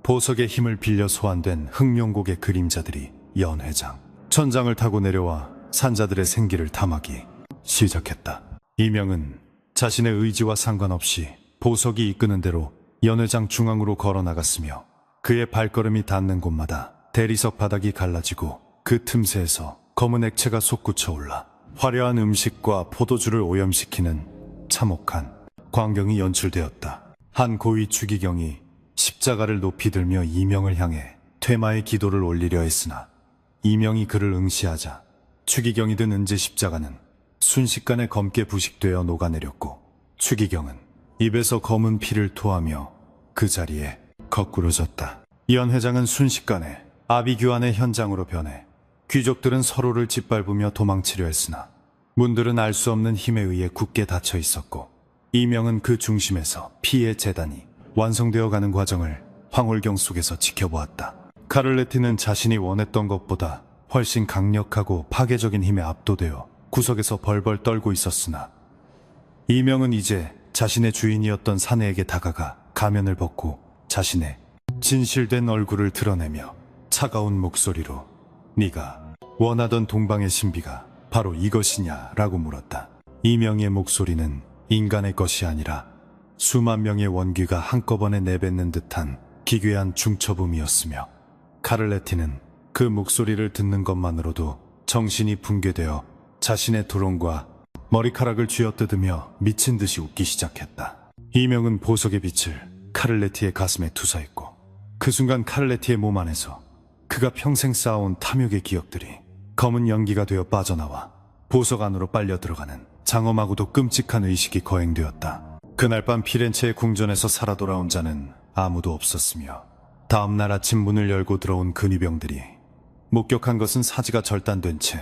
보석의 힘을 빌려 소환된 흑룡곡의 그림자들이 연회장 천장을 타고 내려와 산자들의 생기를 탐하기 시작했다. 이명은 자신의 의지와 상관없이 보석이 이끄는 대로 연회장 중앙으로 걸어 나갔으며 그의 발걸음이 닿는 곳마다 대리석 바닥이 갈라지고 그 틈새에서 검은 액체가 솟구쳐 올라 화려한 음식과 포도주를 오염시키는 참혹한 광경이 연출되었다. 한 고위 추기경이 십자가를 높이 들며 이명을 향해 퇴마의 기도를 올리려 했으나 이명이 그를 응시하자 추기경이 든 은제 십자가는 순식간에 검게 부식되어 녹아내렸고 추기경은 입에서 검은 피를 토하며 그 자리에 거꾸로졌다. 연 회장은 순식간에 아비규환의 현장으로 변해 귀족들은 서로를 짓밟으며 도망치려 했으나 문들은 알 수 없는 힘에 의해 굳게 닫혀 있었고 이명은 그 중심에서 피의 재단이 완성되어 가는 과정을 황홀경 속에서 지켜보았다. 카를레티는 자신이 원했던 것보다 훨씬 강력하고 파괴적인 힘에 압도되어 구석에서 벌벌 떨고 있었으나 이명은 이제 자신의 주인이었던 사내에게 다가가 가면을 벗고 자신의 진실된 얼굴을 드러내며 차가운 목소리로 네가 원하던 동방의 신비가 바로 이것이냐 라고 물었다. 이명의 목소리는 인간의 것이 아니라 수만 명의 원귀가 한꺼번에 내뱉는 듯한 기괴한 중처음이었으며 카를레티는 그 목소리를 듣는 것만으로도 정신이 붕괴되어 자신의 도롱과 머리카락을 쥐어뜯으며 미친 듯이 웃기 시작했다. 이명은 보석의 빛을 카를레티의 가슴에 투사했고 그 순간 카를레티의 몸 안에서 그가 평생 쌓아온 탐욕의 기억들이 검은 연기가 되어 빠져나와 보석 안으로 빨려 들어가는 장엄하고도 끔찍한 의식이 거행되었다. 그날 밤 피렌체의 궁전에서 살아 돌아온 자는 아무도 없었으며 다음날 아침 문을 열고 들어온 근위병들이 목격한 것은 사지가 절단된 채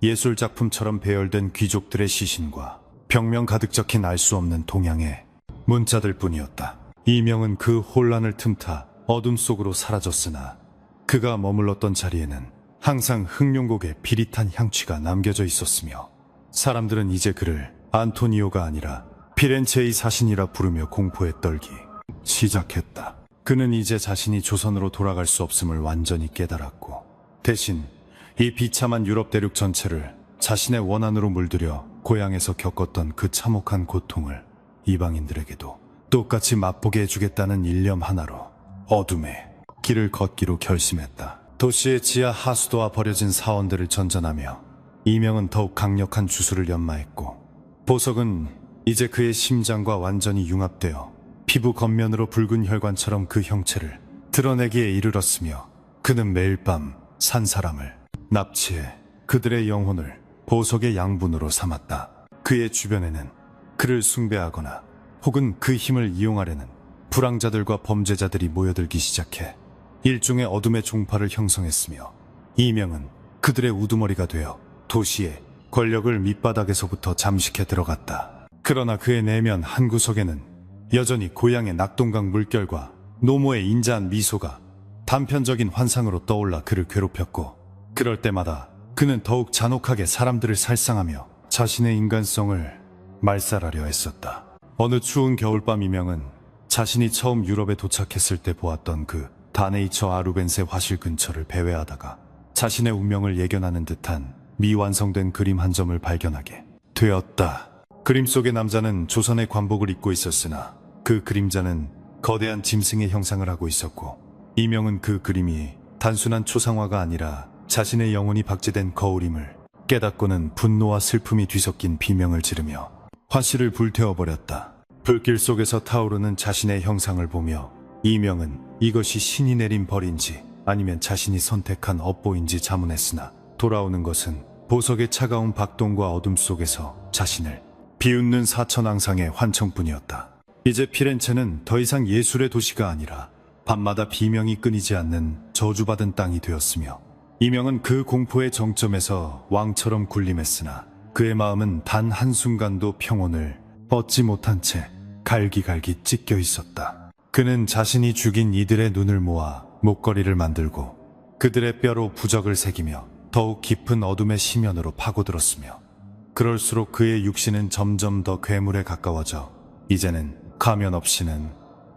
예술작품처럼 배열된 귀족들의 시신과 벽면 가득 적힌 알 수 없는 동양의 문자들 뿐이었다. 이명은 그 혼란을 틈타 어둠 속으로 사라졌으나 그가 머물렀던 자리에는 항상 흑룡곡의 비릿한 향취가 남겨져 있었으며 사람들은 이제 그를 안토니오가 아니라 피렌체의 사신이라 부르며 공포에 떨기 시작했다. 그는 이제 자신이 조선으로 돌아갈 수 없음을 완전히 깨달았고 대신 이 비참한 유럽 대륙 전체를 자신의 원한으로 물들여 고향에서 겪었던 그 참혹한 고통을 이방인들에게도 똑같이 맛보게 해주겠다는 일념 하나로 어둠의 길을 걷기로 결심했다. 도시의 지하 하수도와 버려진 사원들을 전전하며 이명은 더욱 강력한 주술을 연마했고 보석은 이제 그의 심장과 완전히 융합되어 피부 겉면으로 붉은 혈관처럼 그 형체를 드러내기에 이르렀으며 그는 매일 밤 산 사람을 납치해 그들의 영혼을 보석의 양분으로 삼았다. 그의 주변에는 그를 숭배하거나 혹은 그 힘을 이용하려는 불황자들과 범죄자들이 모여들기 시작해 일종의 어둠의 종파를 형성했으며 이명은 그들의 우두머리가 되어 도시의 권력을 밑바닥에서부터 잠식해 들어갔다. 그러나 그의 내면 한 구석에는 여전히 고향의 낙동강 물결과 노모의 인자한 미소가 단편적인 환상으로 떠올라 그를 괴롭혔고, 그럴 때마다 그는 더욱 잔혹하게 사람들을 살상하며 자신의 인간성을 말살하려 했었다. 어느 추운 겨울밤, 이명은 자신이 처음 유럽에 도착했을 때 보았던 그 다네이처 아루벤세 화실 근처를 배회하다가 자신의 운명을 예견하는 듯한 미완성된 그림 한 점을 발견하게 되었다. 그림 속의 남자는 조선의 관복을 입고 있었으나 그 그림자는 거대한 짐승의 형상을 하고 있었고, 이명은 그 그림이 단순한 초상화가 아니라 자신의 영혼이 박제된 거울임을 깨닫고는 분노와 슬픔이 뒤섞인 비명을 지르며 화실을 불태워버렸다. 불길 속에서 타오르는 자신의 형상을 보며 이명은 이것이 신이 내린 벌인지 아니면 자신이 선택한 업보인지 자문했으나, 돌아오는 것은 보석의 차가운 박동과 어둠 속에서 자신을 비웃는 사천왕상의 환청뿐이었다. 이제 피렌체는 더 이상 예술의 도시가 아니라 밤마다 비명이 끊이지 않는 저주받은 땅이 되었으며, 이명은 그 공포의 정점에서 왕처럼 군림했으나 그의 마음은 단 한순간도 평온을 얻지 못한 채 갈기갈기 찢겨 있었다. 그는 자신이 죽인 이들의 눈을 모아 목걸이를 만들고 그들의 뼈로 부적을 새기며 더욱 깊은 어둠의 심연으로 파고들었으며, 그럴수록 그의 육신은 점점 더 괴물에 가까워져 이제는 가면 없이는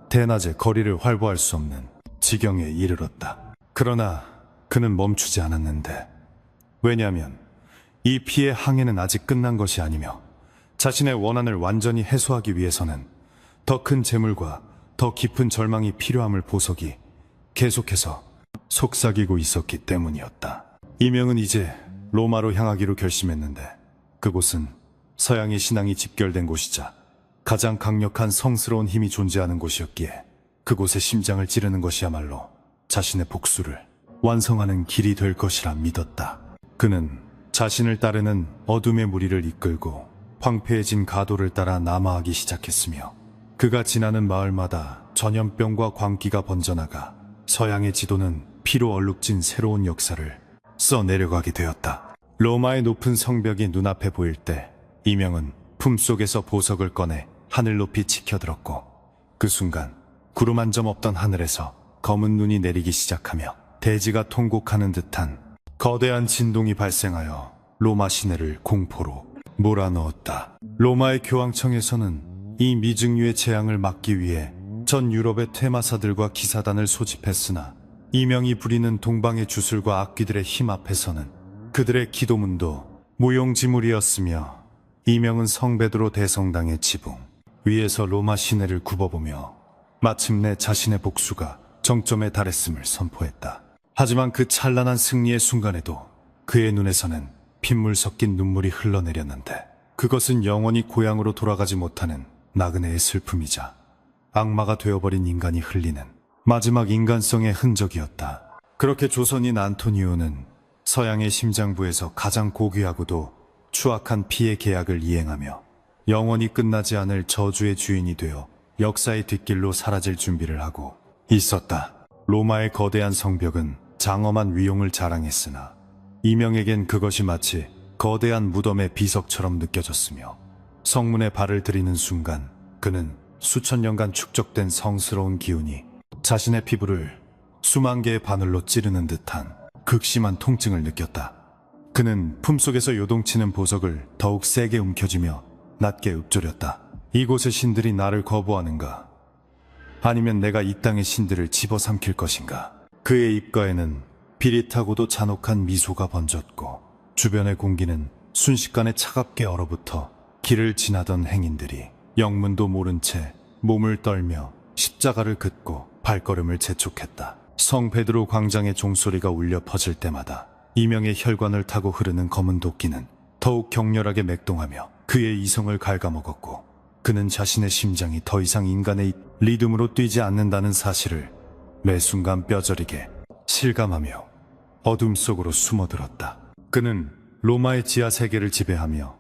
대낮에 거리를 활보할 수 없는 지경에 이르렀다. 그러나 그는 멈추지 않았는데, 왜냐하면 이 피의 항해는 아직 끝난 것이 아니며 자신의 원한을 완전히 해소하기 위해서는 더 큰 재물과 더 깊은 절망이 필요함을 보석이 계속해서 속삭이고 있었기 때문이었다. 이명은 이제 로마로 향하기로 결심했는데, 그곳은 서양의 신앙이 집결된 곳이자 가장 강력한 성스러운 힘이 존재하는 곳이었기에 그곳에 심장을 찌르는 것이야말로 자신의 복수를 완성하는 길이 될 것이라 믿었다. 그는 자신을 따르는 어둠의 무리를 이끌고 황폐해진 가도를 따라 남하하기 시작했으며, 그가 지나는 마을마다 전염병과 광기가 번져나가 서양의 지도는 피로 얼룩진 새로운 역사를 써내려가게 되었다. 로마의 높은 성벽이 눈앞에 보일 때 이명은 품속에서 보석을 꺼내 하늘 높이 치켜들었고, 그 순간 구름 한 점 없던 하늘에서 검은 눈이 내리기 시작하며 대지가 통곡하는 듯한 거대한 진동이 발생하여 로마 시내를 공포로 몰아넣었다. 로마의 교황청에서는 이 미증유의 재앙을 막기 위해 전 유럽의 퇴마사들과 기사단을 소집했으나, 이명이 부리는 동방의 주술과 악귀들의 힘 앞에서는 그들의 기도문도 무용지물이었으며, 이명은 성베드로 대성당의 지붕 위에서 로마 시내를 굽어보며 마침내 자신의 복수가 정점에 달했음을 선포했다. 하지만 그 찬란한 승리의 순간에도 그의 눈에서는 핏물 섞인 눈물이 흘러내렸는데, 그것은 영원히 고향으로 돌아가지 못하는 나그네의 슬픔이자 악마가 되어버린 인간이 흘리는 마지막 인간성의 흔적이었다. 그렇게 조선인 안토니오는 서양의 심장부에서 가장 고귀하고도 추악한 피의 계약을 이행하며 영원히 끝나지 않을 저주의 주인이 되어 역사의 뒷길로 사라질 준비를 하고 있었다. 로마의 거대한 성벽은 장엄한 위용을 자랑했으나 이명에겐 그것이 마치 거대한 무덤의 비석처럼 느껴졌으며, 성문에 발을 들이는 순간 그는 수천 년간 축적된 성스러운 기운이 자신의 피부를 수만 개의 바늘로 찌르는 듯한 극심한 통증을 느꼈다. 그는 품속에서 요동치는 보석을 더욱 세게 움켜쥐며 낮게 읊조렸다. 이곳의 신들이 나를 거부하는가? 아니면 내가 이 땅의 신들을 집어삼킬 것인가? 그의 입가에는 비릿하고도 잔혹한 미소가 번졌고, 주변의 공기는 순식간에 차갑게 얼어붙어 길을 지나던 행인들이 영문도 모른 채 몸을 떨며 십자가를 긋고 발걸음을 재촉했다. 성 베드로 광장의 종소리가 울려 퍼질 때마다 이명의 혈관을 타고 흐르는 검은 도끼는 더욱 격렬하게 맥동하며 그의 이성을 갉아먹었고, 그는 자신의 심장이 더 이상 인간의 리듬으로 뛰지 않는다는 사실을 매 순간 뼈저리게 실감하며 어둠 속으로 숨어들었다. 그는 로마의 지하 세계를 지배하며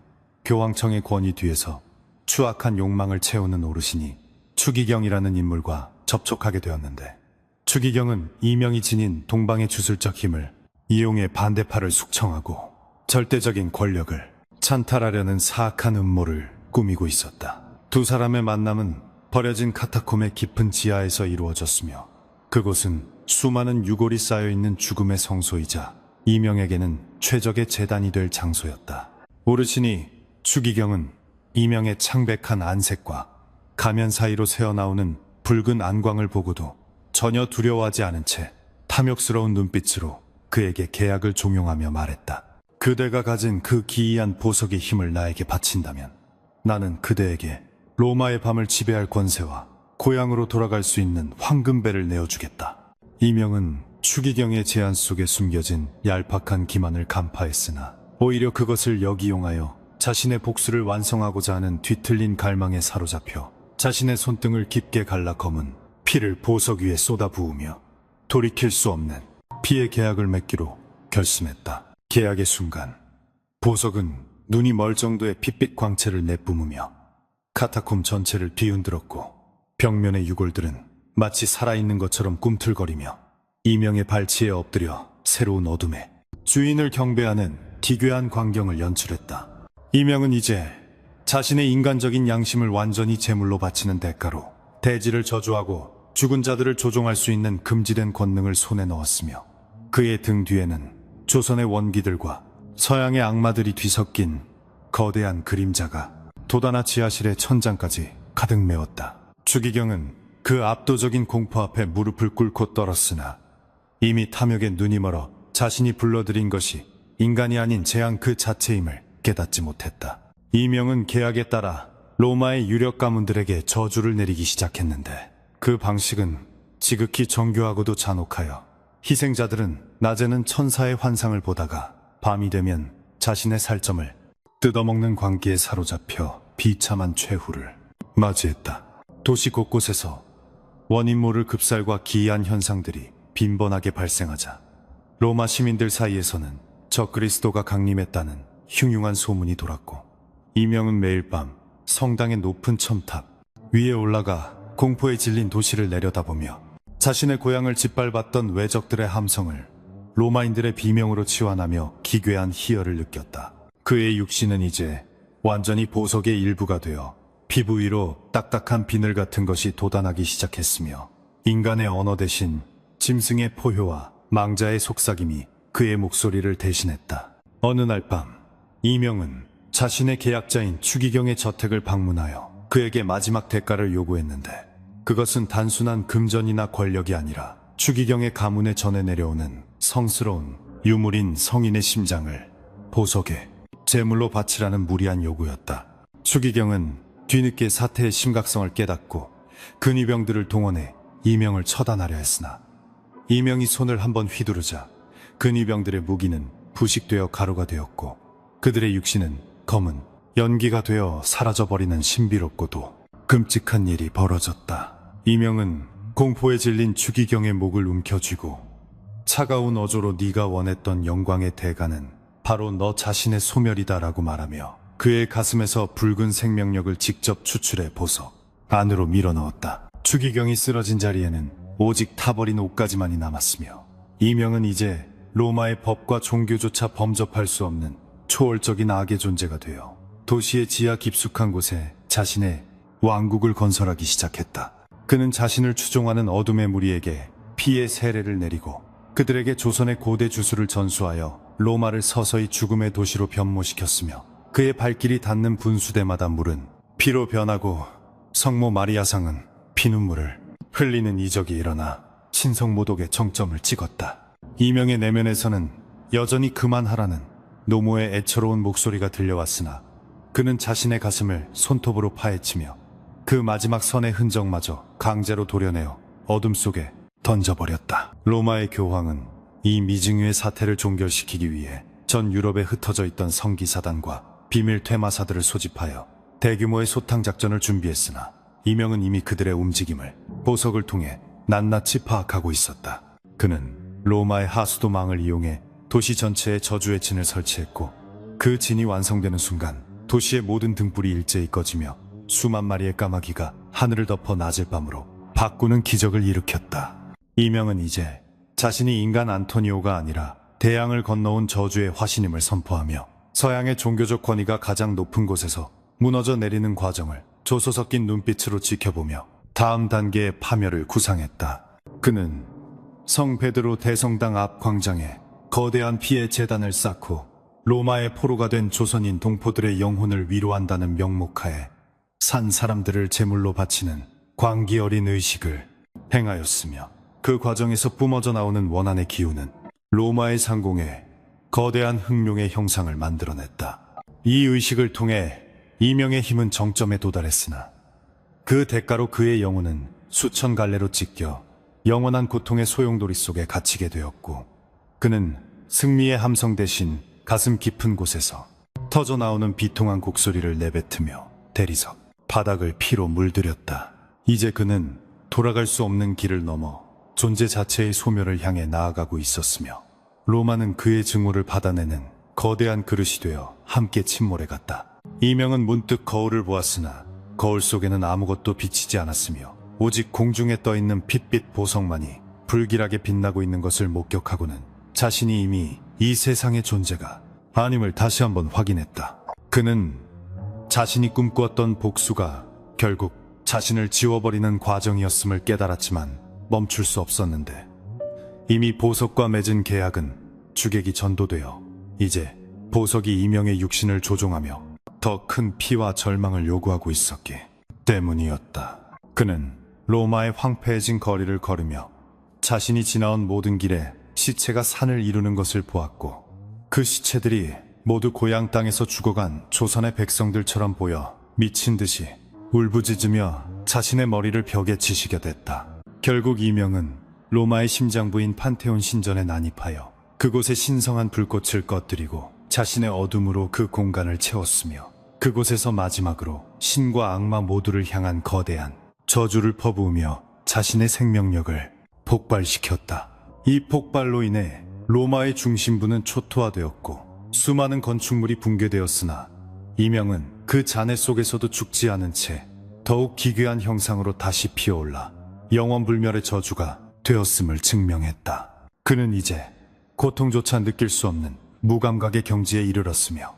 교황청의 권위 뒤에서 추악한 욕망을 채우는 어르신이 추기경이라는 인물과 접촉하게 되었는데, 추기경은 이명이 지닌 동방의 주술적 힘을 이용해 반대파를 숙청하고 절대적인 권력을 찬탈하려는 사악한 음모를 꾸미고 있었다. 두 사람의 만남은 버려진 카타콤의 깊은 지하에서 이루어졌으며 그곳은 수많은 유골이 쌓여있는 죽음의 성소이자 이명에게는 최적의 재단이 될 장소였다. 오르시니 추기경은 이명의 창백한 안색과 가면 사이로 새어나오는 붉은 안광을 보고도 전혀 두려워하지 않은 채 탐욕스러운 눈빛으로 그에게 계약을 종용하며 말했다. 그대가 가진 그 기이한 보석의 힘을 나에게 바친다면 나는 그대에게 로마의 밤을 지배할 권세와 고향으로 돌아갈 수 있는 황금배를 내어주겠다. 이명은 추기경의 제안 속에 숨겨진 얄팍한 기만을 간파했으나 오히려 그것을 역이용하여 자신의 복수를 완성하고자 하는 뒤틀린 갈망에 사로잡혀 자신의 손등을 깊게 갈라 검은 피를 보석 위에 쏟아부으며 돌이킬 수 없는 피의 계약을 맺기로 결심했다. 계약의 순간 보석은 눈이 멀 정도의 핏빛 광채를 내뿜으며 카타콤 전체를 뒤흔들었고 벽면의 유골들은 마치 살아있는 것처럼 꿈틀거리며 이명의 발치에 엎드려 새로운 어둠에 주인을 경배하는 기괴한 광경을 연출했다. 이명은 이제 자신의 인간적인 양심을 완전히 제물로 바치는 대가로 대지를 저주하고 죽은 자들을 조종할 수 있는 금지된 권능을 손에 넣었으며 그의 등 뒤에는 조선의 원기들과 서양의 악마들이 뒤섞인 거대한 그림자가 도다나 지하실의 천장까지 가득 메웠다. 추기경은 그 압도적인 공포 앞에 무릎을 꿇고 떨었으나 이미 탐욕에 눈이 멀어 자신이 불러들인 것이 인간이 아닌 재앙 그 자체임을 깨닫지 못했다. 이명은 계약에 따라 로마의 유력 가문들에게 저주를 내리기 시작했는데 그 방식은 지극히 정교하고도 잔혹하여 희생자들은 낮에는 천사의 환상을 보다가 밤이 되면 자신의 살점을 뜯어먹는 광기에 사로잡혀 비참한 최후를 맞이했다. 도시 곳곳에서 원인 모를 급살과 기이한 현상들이 빈번하게 발생하자 로마 시민들 사이에서는 적그리스도가 강림했다는 흉흉한 소문이 돌았고 이명은 매일 밤 성당의 높은 첨탑 위에 올라가 공포에 질린 도시를 내려다보며 자신의 고향을 짓밟았던 외적들의 함성을 로마인들의 비명으로 치환하며 기괴한 희열을 느꼈다. 그의 육신은 이제 완전히 보석의 일부가 되어 피부 위로 딱딱한 비늘 같은 것이 돋아나기 시작했으며 인간의 언어 대신 짐승의 포효와 망자의 속삭임이 그의 목소리를 대신했다. 어느 날 밤 이명은 자신의 계약자인 추기경의 저택을 방문하여 그에게 마지막 대가를 요구했는데 그것은 단순한 금전이나 권력이 아니라 추기경의 가문에 전해 내려오는 성스러운 유물인 성인의 심장을 보석에 제물로 바치라는 무리한 요구였다. 추기경은 뒤늦게 사태의 심각성을 깨닫고 근위병들을 동원해 이명을 처단하려 했으나 이명이 손을 한번 휘두르자 근위병들의 무기는 부식되어 가루가 되었고 그들의 육신은 검은 연기가 되어 사라져버리는 신비롭고도 끔찍한 일이 벌어졌다. 이명은 공포에 질린 추기경의 목을 움켜쥐고 차가운 어조로 네가 원했던 영광의 대가는 바로 너 자신의 소멸이다라고 말하며 그의 가슴에서 붉은 생명력을 직접 추출해 보석 안으로 밀어넣었다. 추기경이 쓰러진 자리에는 오직 타버린 옷가지만이 남았으며 이명은 이제 로마의 법과 종교조차 범접할 수 없는 초월적인 악의 존재가 되어 도시의 지하 깊숙한 곳에 자신의 왕국을 건설하기 시작했다. 그는 자신을 추종하는 어둠의 무리에게 피의 세례를 내리고 그들에게 조선의 고대 주술을 전수하여 로마를 서서히 죽음의 도시로 변모시켰으며 그의 발길이 닿는 분수대마다 물은 피로 변하고 성모 마리아상은 피눈물을 흘리는 이적이 일어나 신성모독의 정점을 찍었다. 이명의 내면에서는 여전히 그만하라는 노모의 애처로운 목소리가 들려왔으나 그는 자신의 가슴을 손톱으로 파헤치며 그 마지막 선의 흔적마저 강제로 도려내어 어둠 속에 던져버렸다. 로마의 교황은 이 미증유의 사태를 종결시키기 위해 전 유럽에 흩어져 있던 성기사단과 비밀 퇴마사들을 소집하여 대규모의 소탕 작전을 준비했으나 이명은 이미 그들의 움직임을 보석을 통해 낱낱이 파악하고 있었다. 그는 로마의 하수도망을 이용해 도시 전체에 저주의 진을 설치했고 그 진이 완성되는 순간 도시의 모든 등불이 일제히 꺼지며 수만 마리의 까마귀가 하늘을 덮어 낮을 밤으로 바꾸는 기적을 일으켰다. 이명은 이제 자신이 인간 안토니오가 아니라 대양을 건너온 저주의 화신임을 선포하며 서양의 종교적 권위가 가장 높은 곳에서 무너져 내리는 과정을 조소 섞인 눈빛으로 지켜보며 다음 단계의 파멸을 구상했다. 그는 성 베드로 대성당 앞 광장에 거대한 피의 제단을 쌓고 로마의 포로가 된 조선인 동포들의 영혼을 위로한다는 명목하에 산 사람들을 제물로 바치는 광기 어린 의식을 행하였으며, 그 과정에서 뿜어져 나오는 원한의 기운은 로마의 상공에 거대한 흑룡의 형상을 만들어냈다. 이 의식을 통해 이명의 힘은 정점에 도달했으나 그 대가로 그의 영혼은 수천 갈래로 찢겨 영원한 고통의 소용돌이 속에 갇히게 되었고, 그는 승리의 함성 대신 가슴 깊은 곳에서 터져 나오는 비통한 곡소리를 내뱉으며 대리석 바닥을 피로 물들였다. 이제 그는 돌아갈 수 없는 길을 넘어 존재 자체의 소멸을 향해 나아가고 있었으며, 로마는 그의 증오를 받아내는 거대한 그릇이 되어 함께 침몰해갔다. 이명은 문득 거울을 보았으나 거울 속에는 아무것도 비치지 않았으며, 오직 공중에 떠있는 핏빛 보석만이 불길하게 빛나고 있는 것을 목격하고는 자신이 이미 이 세상의 존재가 아님을 다시 한번 확인했다. 그는 자신이 꿈꾸었던 복수가 결국 자신을 지워버리는 과정이었음을 깨달았지만 멈출 수 없었는데, 이미 보석과 맺은 계약은 주객이 전도되어 이제 보석이 이명의 육신을 조종하며 더 큰 피와 절망을 요구하고 있었기 때문이었다. 그는 로마의 황폐해진 거리를 걸으며 자신이 지나온 모든 길에 시체가 산을 이루는 것을 보았고, 그 시체들이 모두 고향 땅에서 죽어간 조선의 백성들처럼 보여 미친 듯이 울부짖으며 자신의 머리를 벽에 치시게 됐다. 결국 이명은 로마의 심장부인 판테온 신전에 난입하여 그곳의 신성한 불꽃을 꺼뜨리고 자신의 어둠으로 그 공간을 채웠으며, 그곳에서 마지막으로 신과 악마 모두를 향한 거대한 저주를 퍼부으며 자신의 생명력을 폭발시켰다. 이 폭발로 인해 로마의 중심부는 초토화되었고 수많은 건축물이 붕괴되었으나, 이명은 그 잔해 속에서도 죽지 않은 채 더욱 기괴한 형상으로 다시 피어올라 영원불멸의 저주가 되었음을 증명했다. 그는 이제 고통조차 느낄 수 없는 무감각의 경지에 이르렀으며,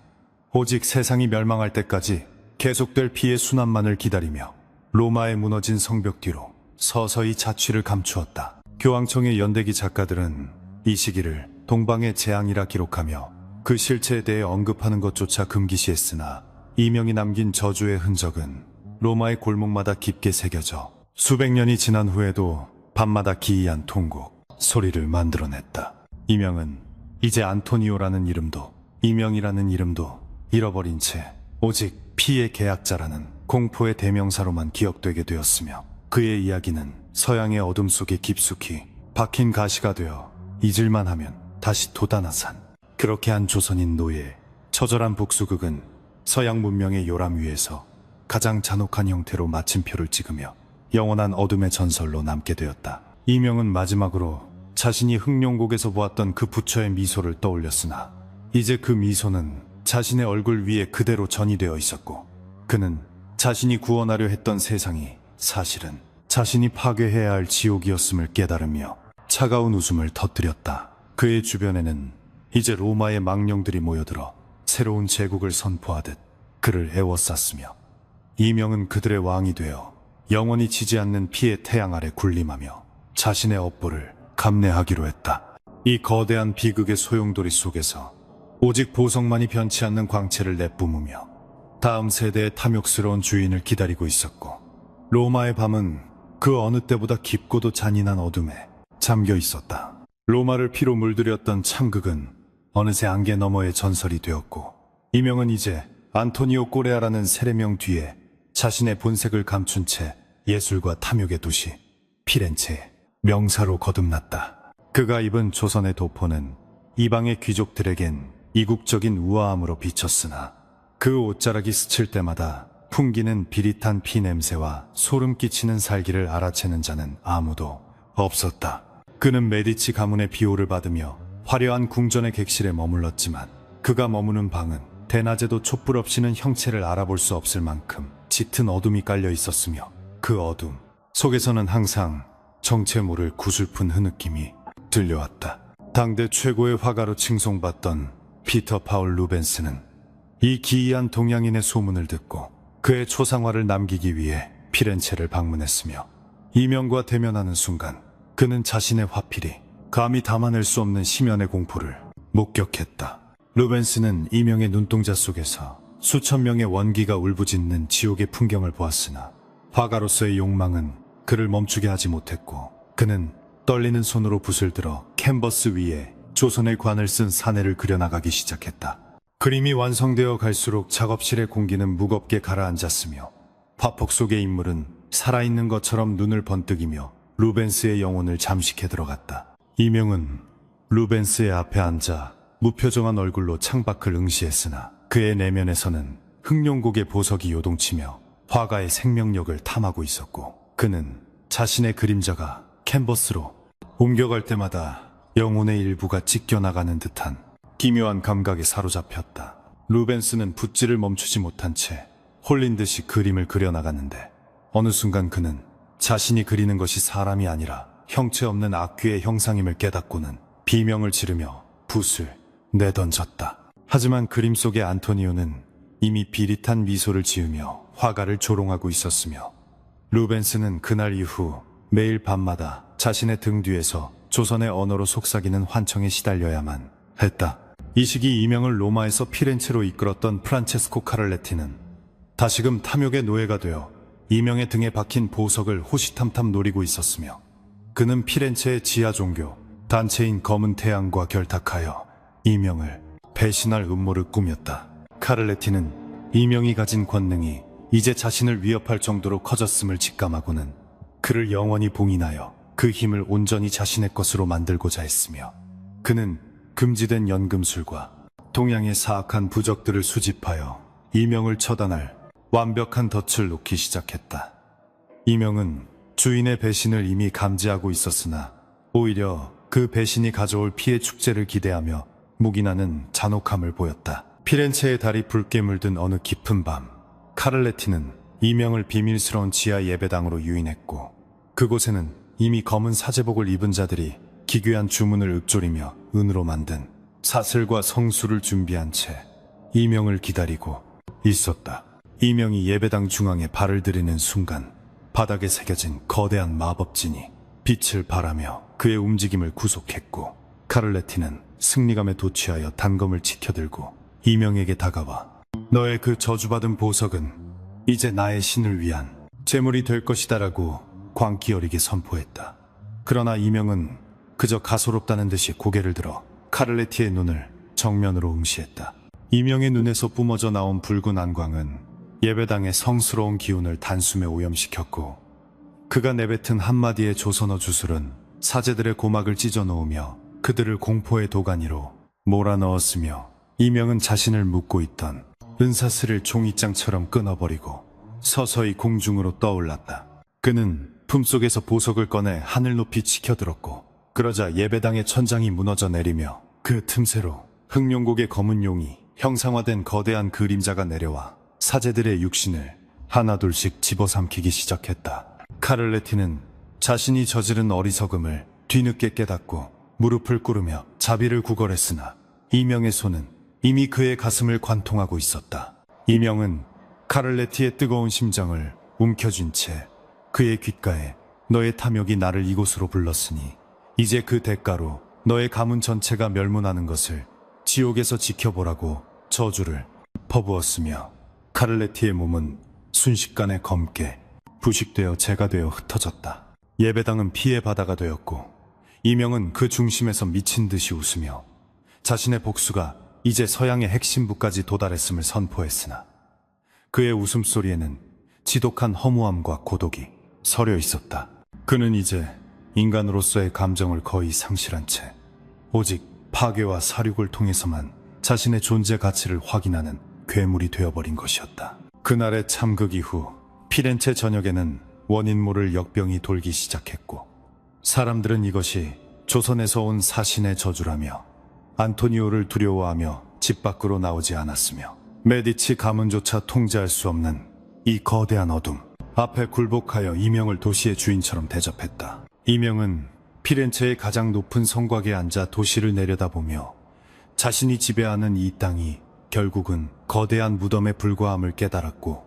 오직 세상이 멸망할 때까지 계속될 피의 순환만을 기다리며 로마의 무너진 성벽 뒤로 서서히 자취를 감추었다. 교황청의 연대기 작가들은 이 시기를 동방의 재앙이라 기록하며 그 실체에 대해 언급하는 것조차 금기시했으나, 이명이 남긴 저주의 흔적은 로마의 골목마다 깊게 새겨져 수백 년이 지난 후에도 밤마다 기이한 통곡 소리를 만들어냈다. 이명은 이제 안토니오라는 이름도 이명이라는 이름도 잃어버린 채 오직 피의 계약자라는 공포의 대명사로만 기억되게 되었으며, 그의 이야기는 서양의 어둠 속에 깊숙이 박힌 가시가 되어 잊을만 하면 다시 돋아나산. 그렇게 한 조선인 노예의 처절한 복수극은 서양 문명의 요람 위에서 가장 잔혹한 형태로 마침표를 찍으며 영원한 어둠의 전설로 남게 되었다. 이명은 마지막으로 자신이 흑룡곡에서 보았던 그 부처의 미소를 떠올렸으나, 이제 그 미소는 자신의 얼굴 위에 그대로 전이되어 있었고, 그는 자신이 구원하려 했던 세상이 사실은 자신이 파괴해야 할 지옥이었음을 깨달으며 차가운 웃음을 터뜨렸다. 그의 주변에는 이제 로마의 망령들이 모여들어 새로운 제국을 선포하듯 그를 애워쌌으며, 이명은 그들의 왕이 되어 영원히 지지 않는 피의 태양 아래 군림하며 자신의 업보를 감내하기로 했다. 이 거대한 비극의 소용돌이 속에서 오직 보석만이 변치 않는 광채를 내뿜으며 다음 세대의 탐욕스러운 주인을 기다리고 있었고, 로마의 밤은 그 어느 때보다 깊고도 잔인한 어둠에 잠겨 있었다. 로마를 피로 물들였던 참극은 어느새 안개 너머의 전설이 되었고, 이명은 이제 안토니오 꼬레아라는 세례명 뒤에 자신의 본색을 감춘 채 예술과 탐욕의 도시 피렌체의 명사로 거듭났다. 그가 입은 조선의 도포는 이방의 귀족들에겐 이국적인 우아함으로 비쳤으나, 그 옷자락이 스칠 때마다 풍기는 비릿한 피 냄새와 소름 끼치는 살기를 알아채는 자는 아무도 없었다. 그는 메디치 가문의 비호를 받으며 화려한 궁전의 객실에 머물렀지만, 그가 머무는 방은 대낮에도 촛불 없이는 형체를 알아볼 수 없을 만큼 짙은 어둠이 깔려 있었으며, 그 어둠 속에서는 항상 정체 모를 구슬픈 흐느낌이 들려왔다. 당대 최고의 화가로 칭송받던 피터 파울 루벤스는 이 기이한 동양인의 소문을 듣고 그의 초상화를 남기기 위해 피렌체를 방문했으며 이명과 대면하는 순간 그는 자신의 화필이 감히 담아낼 수 없는 심연의 공포를 목격했다. 루벤스는 이명의 눈동자 속에서 수천 명의 원기가 울부짖는 지옥의 풍경을 보았으나 화가로서의 욕망은 그를 멈추게 하지 못했고 그는 떨리는 손으로 붓을 들어 캔버스 위에 조선의 관을 쓴 사내를 그려나가기 시작했다. 그림이 완성되어 갈수록 작업실의 공기는 무겁게 가라앉았으며 화폭 속의 인물은 살아있는 것처럼 눈을 번뜩이며 루벤스의 영혼을 잠식해 들어갔다. 이명은 루벤스의 앞에 앉아 무표정한 얼굴로 창밖을 응시했으나 그의 내면에서는 흑룡곡의 보석이 요동치며 화가의 생명력을 탐하고 있었고 그는 자신의 그림자가 캔버스로 옮겨갈 때마다 영혼의 일부가 찢겨나가는 듯한 기묘한 감각에 사로잡혔다. 루벤스는 붓질을 멈추지 못한 채 홀린 듯이 그림을 그려나갔는데 어느 순간 그는 자신이 그리는 것이 사람이 아니라 형체 없는 악귀의 형상임을 깨닫고는 비명을 지르며 붓을 내던졌다. 하지만 그림 속의 안토니오는 이미 비릿한 미소를 지으며 화가를 조롱하고 있었으며 루벤스는 그날 이후 매일 밤마다 자신의 등 뒤에서 조선의 언어로 속삭이는 환청에 시달려야만 했다. 이 시기 이명을 로마에서 피렌체로 이끌었던 프란체스코 카를레티는 다시금 탐욕의 노예가 되어 이명의 등에 박힌 보석을 호시탐탐 노리고 있었으며 그는 피렌체의 지하 종교 단체인 검은 태양과 결탁하여 이명을 배신할 음모를 꾸몄다. 카를레티는 이명이 가진 권능이 이제 자신을 위협할 정도로 커졌음을 직감하고는 그를 영원히 봉인하여 그 힘을 온전히 자신의 것으로 만들고자 했으며 그는 금지된 연금술과 동양의 사악한 부적들을 수집하여 이명을 처단할 완벽한 덫을 놓기 시작했다. 이명은 주인의 배신을 이미 감지하고 있었으나 오히려 그 배신이 가져올 피해 축제를 기대하며 묵인하는 잔혹함을 보였다. 피렌체의 달이 붉게 물든 어느 깊은 밤 카를레티는 이명을 비밀스러운 지하 예배당으로 유인했고 그곳에는 이미 검은 사제복을 입은 자들이 기괴한 주문을 읊조리며 은으로 만든 사슬과 성수를 준비한 채 이명을 기다리고 있었다. 이명이 예배당 중앙에 발을 들이는 순간 바닥에 새겨진 거대한 마법진이 빛을 발하며 그의 움직임을 구속했고 카를레티는 승리감에 도취하여 단검을 치켜들고 이명에게 다가와 너의 그 저주받은 보석은 이제 나의 신을 위한 제물이 될 것이다라고 광기 어리게 선포했다. 그러나 이명은 그저 가소롭다는 듯이 고개를 들어 카를레티의 눈을 정면으로 응시했다. 이명의 눈에서 뿜어져 나온 붉은 안광은 예배당의 성스러운 기운을 단숨에 오염시켰고 그가 내뱉은 한마디의 조선어 주술은 사제들의 고막을 찢어 놓으며 그들을 공포의 도가니로 몰아넣었으며 이명은 자신을 묶고 있던 은사슬을 종이장처럼 끊어버리고 서서히 공중으로 떠올랐다. 그는 품속에서 보석을 꺼내 하늘 높이 치켜들었고 그러자 예배당의 천장이 무너져 내리며 그 틈새로 흑룡곡의 검은 용이 형상화된 거대한 그림자가 내려와 사제들의 육신을 하나둘씩 집어삼키기 시작했다. 카를레티는 자신이 저지른 어리석음을 뒤늦게 깨닫고 무릎을 꿇으며 자비를 구걸했으나 이명의 손은 이미 그의 가슴을 관통하고 있었다. 이명은 카를레티의 뜨거운 심장을 움켜쥔 채 그의 귓가에 너의 탐욕이 나를 이곳으로 불렀으니 이제 그 대가로 너의 가문 전체가 멸문하는 것을 지옥에서 지켜보라고 저주를 퍼부었으며 카를레티의 몸은 순식간에 검게 부식되어 재가 되어 흩어졌다. 예배당은 피의 바다가 되었고 이명은 그 중심에서 미친 듯이 웃으며 자신의 복수가 이제 서양의 핵심부까지 도달했음을 선포했으나 그의 웃음소리에는 지독한 허무함과 고독이 서려 있었다. 그는 이제 인간으로서의 감정을 거의 상실한 채 오직 파괴와 살육을 통해서만 자신의 존재 가치를 확인하는 괴물이 되어버린 것이었다. 그날의 참극 이후 피렌체 전역에는 원인 모를 역병이 돌기 시작했고 사람들은 이것이 조선에서 온 사신의 저주라며 안토니오를 두려워하며 집 밖으로 나오지 않았으며 메디치 가문조차 통제할 수 없는 이 거대한 어둠 앞에 굴복하여 이명을 도시의 주인처럼 대접했다. 이명은 피렌체의 가장 높은 성곽에 앉아 도시를 내려다보며 자신이 지배하는 이 땅이 결국은 거대한 무덤에 불과함을 깨달았고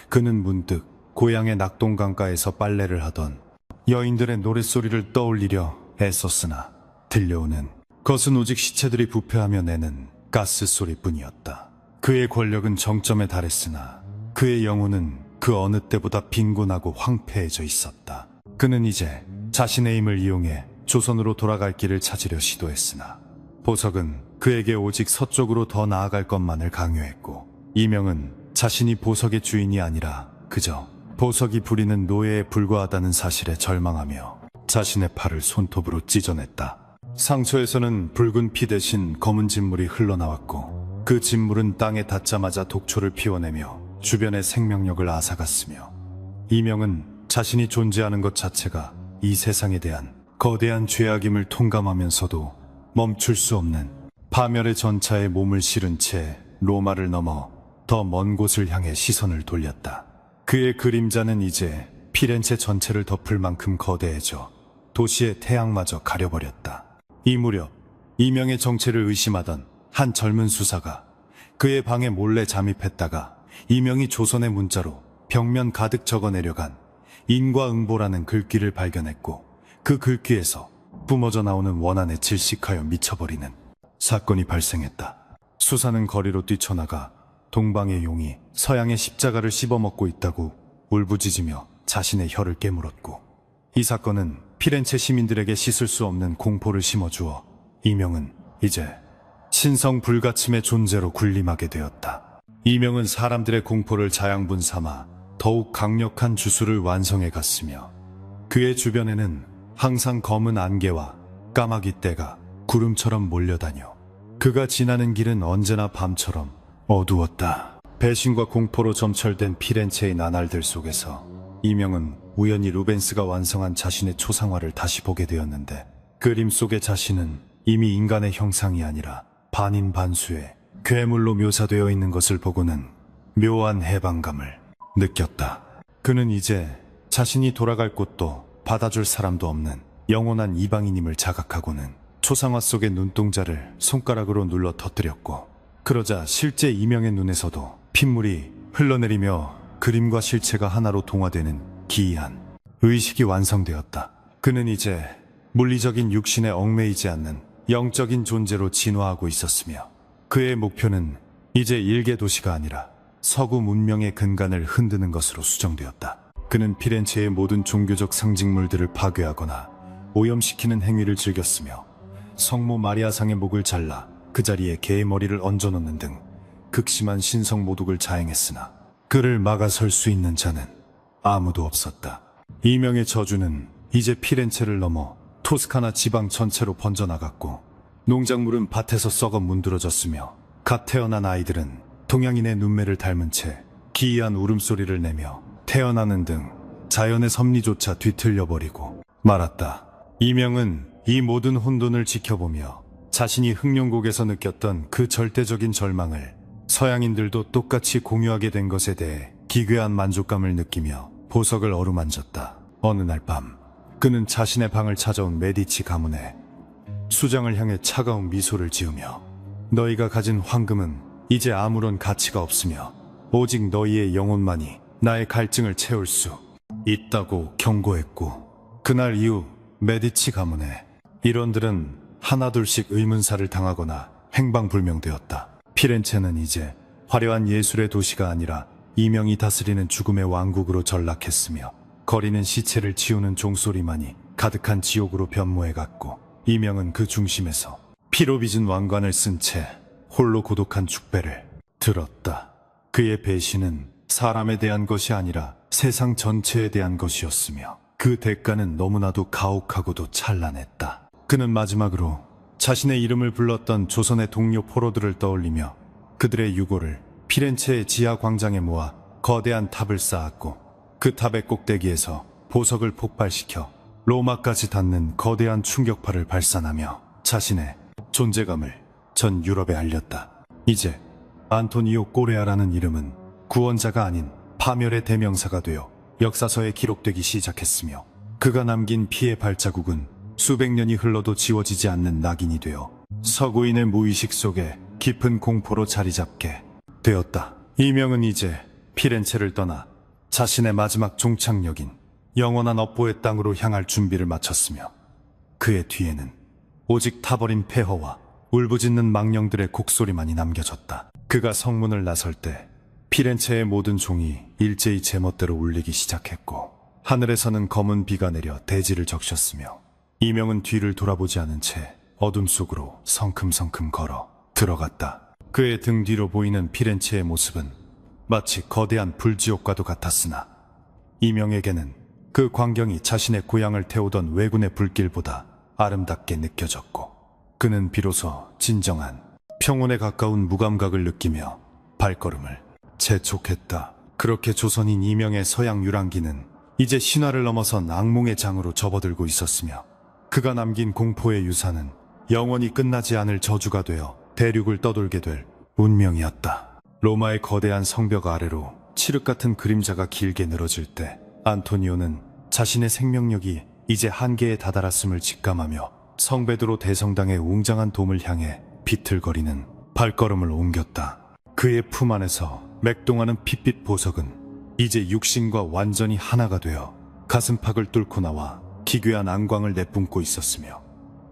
그는 문득 고향의 낙동강가에서 빨래를 하던 여인들의 노랫소리를 떠올리려 애썼으나 들려오는 것은 오직 시체들이 부패하며 내는 가스 소리뿐이었다. 그의 권력은 정점에 달했으나 그의 영혼은 그 어느 때보다 빈곤하고 황폐해져 있었다. 그는 이제 자신의 힘을 이용해 조선으로 돌아갈 길을 찾으려 시도했으나 보석은 그에게 오직 서쪽으로 더 나아갈 것만을 강요했고, 이명은 자신이 보석의 주인이 아니라 그저 보석이 부리는 노예에 불과하다는 사실에 절망하며 자신의 팔을 손톱으로 찢어냈다. 상처에서는 붉은 피 대신 검은 진물이 흘러나왔고, 그 진물은 땅에 닿자마자 독초를 피워내며 주변의 생명력을 앗아갔으며, 이명은 자신이 존재하는 것 자체가 이 세상에 대한 거대한 죄악임을 통감하면서도 멈출 수 없는 파멸의 전차에 몸을 실은 채 로마를 넘어 더 먼 곳을 향해 시선을 돌렸다. 그의 그림자는 이제 피렌체 전체를 덮을 만큼 거대해져 도시의 태양마저 가려버렸다. 이 무렵 이명의 정체를 의심하던 한 젊은 수사가 그의 방에 몰래 잠입했다가 이명이 조선의 문자로 벽면 가득 적어 내려간 인과응보라는 글귀를 발견했고, 그 글귀에서 뿜어져 나오는 원한에 질식하여 미쳐버리는 사건이 발생했다. 수사는 거리로 뛰쳐나가 동방의 용이 서양의 십자가를 씹어먹고 있다고 울부짖으며 자신의 혀를 깨물었고, 이 사건은 피렌체 시민들에게 씻을 수 없는 공포를 심어주어 이명은 이제 신성 불가침의 존재로 군림하게 되었다. 이명은 사람들의 공포를 자양분 삼아 더욱 강력한 주술을 완성해 갔으며, 그의 주변에는 항상 검은 안개와 까마귀 떼가 구름처럼 몰려다녀 그가 지나는 길은 언제나 밤처럼 어두웠다. 배신과 공포로 점철된 피렌체의 나날들 속에서 이명은 우연히 루벤스가 완성한 자신의 초상화를 다시 보게 되었는데, 그림 속의 자신은 이미 인간의 형상이 아니라 반인반수의 괴물로 묘사되어 있는 것을 보고는 묘한 해방감을 느꼈다. 그는 이제 자신이 돌아갈 곳도 받아줄 사람도 없는 영원한 이방인임을 자각하고는 초상화 속의 눈동자를 손가락으로 눌러 터뜨렸고, 그러자 실제 이명의 눈에서도 핏물이 흘러내리며 그림과 실체가 하나로 동화되는 기이한 의식이 완성되었다. 그는 이제 물리적인 육신에 얽매이지 않는 영적인 존재로 진화하고 있었으며, 그의 목표는 이제 일개 도시가 아니라 서구 문명의 근간을 흔드는 것으로 수정되었다. 그는 피렌체의 모든 종교적 상징물들을 파괴하거나 오염시키는 행위를 즐겼으며, 성모 마리아상의 목을 잘라 그 자리에 개의 머리를 얹어놓는 등 극심한 신성 모독을 자행했으나 그를 막아설 수 있는 자는 아무도 없었다. 이명의 저주는 이제 피렌체를 넘어 토스카나 지방 전체로 번져나갔고, 농작물은 밭에서 썩어 문드러졌으며, 갓 태어난 아이들은 동양인의 눈매를 닮은 채 기이한 울음소리를 내며 태어나는 등 자연의 섭리조차 뒤틀려버리고 말았다. 이명은 이 모든 혼돈을 지켜보며 자신이 흑룡곡에서 느꼈던 그 절대적인 절망을 서양인들도 똑같이 공유하게 된 것에 대해 기괴한 만족감을 느끼며 보석을 어루만졌다. 어느 날 밤, 그는 자신의 방을 찾아온 메디치 가문의 수장을 향해 차가운 미소를 지으며 너희가 가진 황금은 이제 아무런 가치가 없으며 오직 너희의 영혼만이 나의 갈증을 채울 수 있다고 경고했고, 그날 이후 메디치 가문의 일원들은 하나둘씩 의문사를 당하거나 행방불명되었다. 피렌체는 이제 화려한 예술의 도시가 아니라 이명이 다스리는 죽음의 왕국으로 전락했으며, 거리는 시체를 치우는 종소리만이 가득한 지옥으로 변모해갔고, 이명은 그 중심에서 피로 빚은 왕관을 쓴 채 홀로 고독한 축배를 들었다. 그의 배신은 사람에 대한 것이 아니라 세상 전체에 대한 것이었으며, 그 대가는 너무나도 가혹하고도 찬란했다. 그는 마지막으로 자신의 이름을 불렀던 조선의 동료 포로들을 떠올리며 그들의 유골을 피렌체의 지하 광장에 모아 거대한 탑을 쌓았고, 그 탑의 꼭대기에서 보석을 폭발시켜 로마까지 닿는 거대한 충격파를 발산하며 자신의 존재감을 전 유럽에 알렸다. 이제 안토니오 꼬레아라는 이름은 구원자가 아닌 파멸의 대명사가 되어 역사서에 기록되기 시작했으며, 그가 남긴 피의 발자국은 수백 년이 흘러도 지워지지 않는 낙인이 되어 서구인의 무의식 속에 깊은 공포로 자리 잡게 되었다. 이명은 이제 피렌체를 떠나 자신의 마지막 종착역인 영원한 업보의 땅으로 향할 준비를 마쳤으며 그의 뒤에는 오직 타버린 폐허와 울부짖는 망령들의 곡소리만이 남겨졌다. 그가 성문을 나설 때 피렌체의 모든 종이 일제히 제멋대로 울리기 시작했고 하늘에서는 검은 비가 내려 대지를 적셨으며 이명은 뒤를 돌아보지 않은 채 어둠 속으로 성큼성큼 걸어 들어갔다. 그의 등 뒤로 보이는 피렌체의 모습은 마치 거대한 불지옥과도 같았으나 이명에게는 그 광경이 자신의 고향을 태우던 왜군의 불길보다 아름답게 느껴졌고 그는 비로소 진정한 평온에 가까운 무감각을 느끼며 발걸음을 재촉했다. 그렇게 조선인 이명의 서양 유랑기는 이제 신화를 넘어선 악몽의 장으로 접어들고 있었으며 그가 남긴 공포의 유산은 영원히 끝나지 않을 저주가 되어 대륙을 떠돌게 될 운명이었다. 로마의 거대한 성벽 아래로 칠흑 같은 그림자가 길게 늘어질 때 안토니오는 자신의 생명력이 이제 한계에 다다랐음을 직감하며 성베드로 대성당의 웅장한 돔을 향해 비틀거리는 발걸음을 옮겼다. 그의 품 안에서 맥동하는 핏빛 보석은 이제 육신과 완전히 하나가 되어 가슴팍을 뚫고 나와 기괴한 안광을 내뿜고 있었으며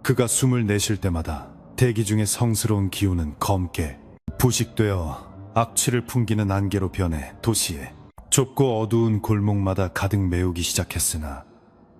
그가 숨을 내쉴 때마다 대기 중의 성스러운 기운은 검게 부식되어 악취를 풍기는 안개로 변해 도시에 좁고 어두운 골목마다 가득 메우기 시작했으나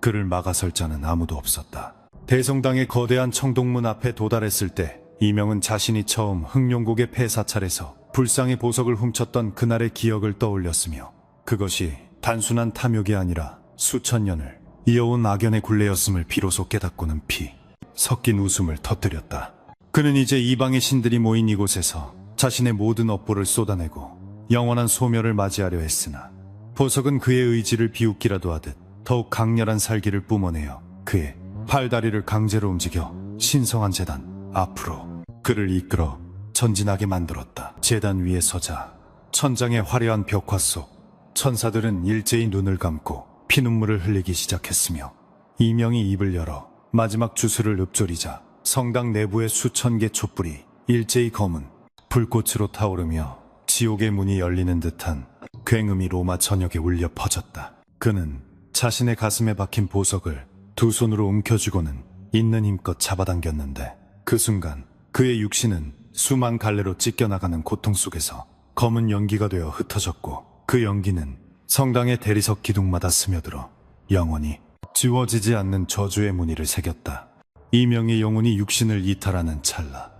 그를 막아설 자는 아무도 없었다. 대성당의 거대한 청동문 앞에 도달했을 때 이명은 자신이 처음 흑룡국의 폐사찰에서 불상의 보석을 훔쳤던 그날의 기억을 떠올렸으며 그것이 단순한 탐욕이 아니라 수천 년을 이어온 악연의 굴레였음을 비로소 깨닫고는 피 섞인 웃음을 터뜨렸다. 그는 이제 이방의 신들이 모인 이곳에서 자신의 모든 업보를 쏟아내고 영원한 소멸을 맞이하려 했으나 보석은 그의 의지를 비웃기라도 하듯 더욱 강렬한 살기를 뿜어내어 그의 팔다리를 강제로 움직여 신성한 제단 앞으로 그를 이끌어 전진하게 만들었다. 제단 위에 서자 천장의 화려한 벽화 속 천사들은 일제히 눈을 감고 피눈물을 흘리기 시작했으며 이명이 입을 열어 마지막 주술을 읊조리자 성당 내부의 수천 개 촛불이 일제히 검은 불꽃으로 타오르며 지옥의 문이 열리는 듯한 굉음이 로마 전역에 울려 퍼졌다. 그는 자신의 가슴에 박힌 보석을 두 손으로 움켜쥐고는 있는 힘껏 잡아당겼는데 그 순간 그의 육신은 수만 갈래로 찢겨나가는 고통 속에서 검은 연기가 되어 흩어졌고 그 연기는 성당의 대리석 기둥마다 스며들어 영원히 지워지지 않는 저주의 무늬를 새겼다. 이명의 영혼이 육신을 이탈하는 찰나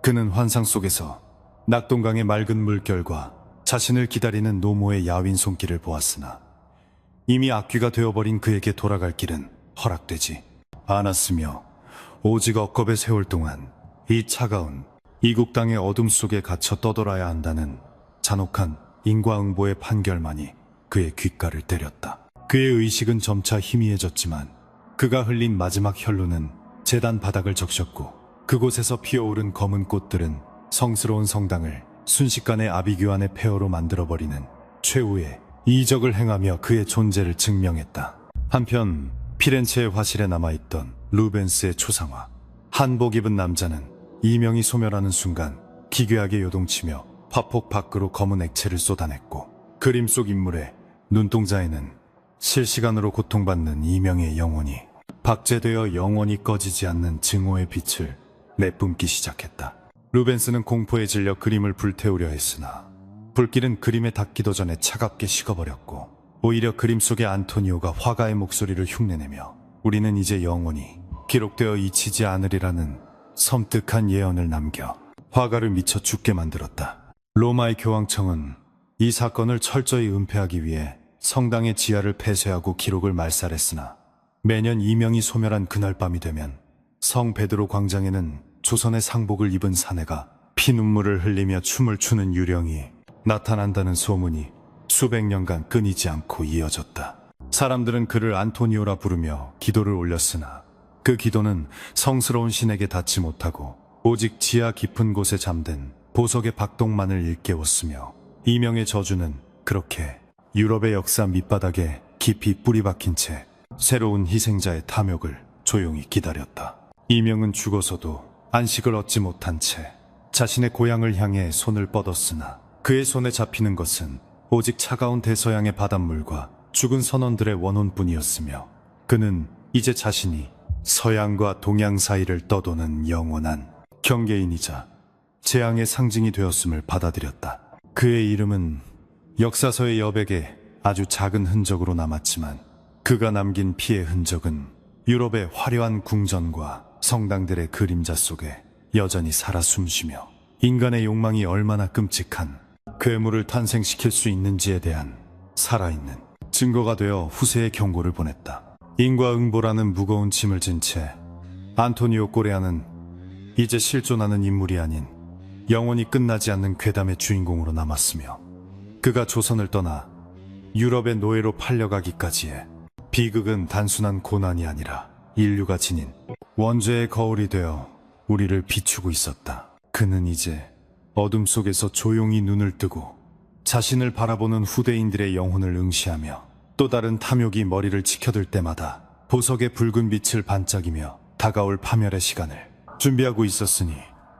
그는 환상 속에서 낙동강의 맑은 물결과 자신을 기다리는 노모의 야윈 손길을 보았으나 이미 악귀가 되어버린 그에게 돌아갈 길은 허락되지 않았으며 오직 억겁의 세월 동안 이 차가운 이국 땅의 어둠 속에 갇혀 떠돌아야 한다는 잔혹한 인과응보의 판결만이 그의 귓가를 때렸다. 그의 의식은 점차 희미해졌지만 그가 흘린 마지막 혈루는 제단 바닥을 적셨고 그곳에서 피어오른 검은 꽃들은 성스러운 성당을 순식간에 아비규환의 폐허로 만들어버리는 최후의 이적을 행하며 그의 존재를 증명했다. 한편 피렌체의 화실에 남아있던 루벤스의 초상화 한복 입은 남자는 이명이 소멸하는 순간 기괴하게 요동치며 화폭 밖으로 검은 액체를 쏟아냈고 그림 속 인물의 눈동자에는 실시간으로 고통받는 이명의 영혼이 박제되어 영원히 꺼지지 않는 증오의 빛을 내뿜기 시작했다. 루벤스는 공포에 질려 그림을 불태우려 했으나 불길은 그림에 닿기도 전에 차갑게 식어버렸고 오히려 그림 속의 안토니오가 화가의 목소리를 흉내내며 우리는 이제 영원히 기록되어 잊히지 않으리라는 섬뜩한 예언을 남겨 화가를 미쳐 죽게 만들었다. 로마의 교황청은 이 사건을 철저히 은폐하기 위해 성당의 지하를 폐쇄하고 기록을 말살했으나 매년 이명이 소멸한 그날 밤이 되면 성 베드로 광장에는 조선의 상복을 입은 사내가 피눈물을 흘리며 춤을 추는 유령이 나타난다는 소문이 수백 년간 끊이지 않고 이어졌다. 사람들은 그를 안토니오라 부르며 기도를 올렸으나 그 기도는 성스러운 신에게 닿지 못하고 오직 지하 깊은 곳에 잠든 보석의 박동만을 일깨웠으며 이명의 저주는 그렇게 유럽의 역사 밑바닥에 깊이 뿌리 박힌 채 새로운 희생자의 탐욕을 조용히 기다렸다. 이명은 죽어서도 안식을 얻지 못한 채 자신의 고향을 향해 손을 뻗었으나 그의 손에 잡히는 것은 오직 차가운 대서양의 바닷물과 죽은 선원들의 원혼뿐이었으며 그는 이제 자신이 서양과 동양 사이를 떠도는 영원한 경계인이자 재앙의 상징이 되었음을 받아들였다. 그의 이름은 역사서의 여백에 아주 작은 흔적으로 남았지만 그가 남긴 피의 흔적은 유럽의 화려한 궁전과 성당들의 그림자 속에 여전히 살아 숨쉬며 인간의 욕망이 얼마나 끔찍한 괴물을 탄생시킬 수 있는지에 대한 살아있는 증거가 되어 후세의 경고를 보냈다. 인과응보라는 무거운 짐을 진 채 안토니오 꼬레아는 이제 실존하는 인물이 아닌 영원히 끝나지 않는 괴담의 주인공으로 남았으며 그가 조선을 떠나 유럽의 노예로 팔려가기까지의 비극은 단순한 고난이 아니라 인류가 지닌 원죄의 거울이 되어 우리를 비추고 있었다. 그는 이제 어둠 속에서 조용히 눈을 뜨고 자신을 바라보는 후대인들의 영혼을 응시하며 또 다른 탐욕이 머리를 치켜들 때마다 보석의 붉은 빛을 반짝이며 다가올 파멸의 시간을 준비하고 있었으니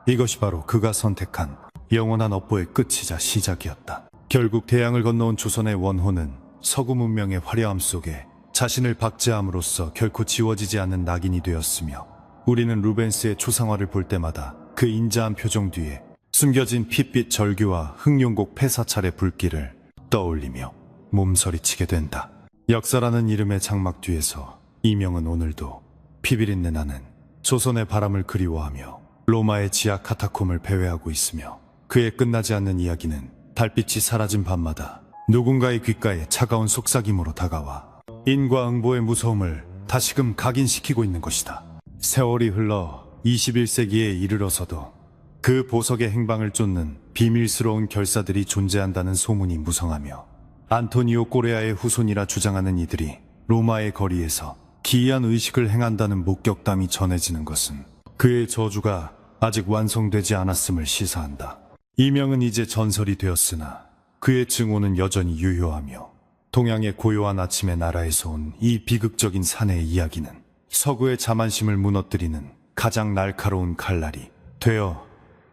이것이 바로 그가 선택한 영원한 업보의 끝이자 시작이었다. 결국 대양을 건너온 조선의 원호는 서구 문명의 화려함 속에 자신을 박제함으로써 결코 지워지지 않는 낙인이 되었으며 우리는 루벤스의 초상화를 볼 때마다 그 인자한 표정 뒤에 숨겨진 핏빛 절규와 흑룡곡 폐사찰의 불길을 떠올리며 몸서리치게 된다. 역사라는 이름의 장막 뒤에서 이명은 오늘도 피비린내 나는 조선의 바람을 그리워하며 로마의 지하 카타콤을 배회하고 있으며 그의 끝나지 않는 이야기는 달빛이 사라진 밤마다 누군가의 귓가에 차가운 속삭임으로 다가와 인과응보의 무서움을 다시금 각인시키고 있는 것이다. 세월이 흘러 21세기에 이르러서도 그 보석의 행방을 쫓는 비밀스러운 결사들이 존재한다는 소문이 무성하며 안토니오 꼬레아의 후손이라 주장하는 이들이 로마의 거리에서 기이한 의식을 행한다는 목격담이 전해지는 것은 그의 저주가 아직 완성되지 않았음을 시사한다. 이명은 이제 전설이 되었으나 그의 증오는 여전히 유효하며 동양의 고요한 아침의 나라에서 온 이 비극적인 사내의 이야기는 서구의 자만심을 무너뜨리는 가장 날카로운 칼날이 되어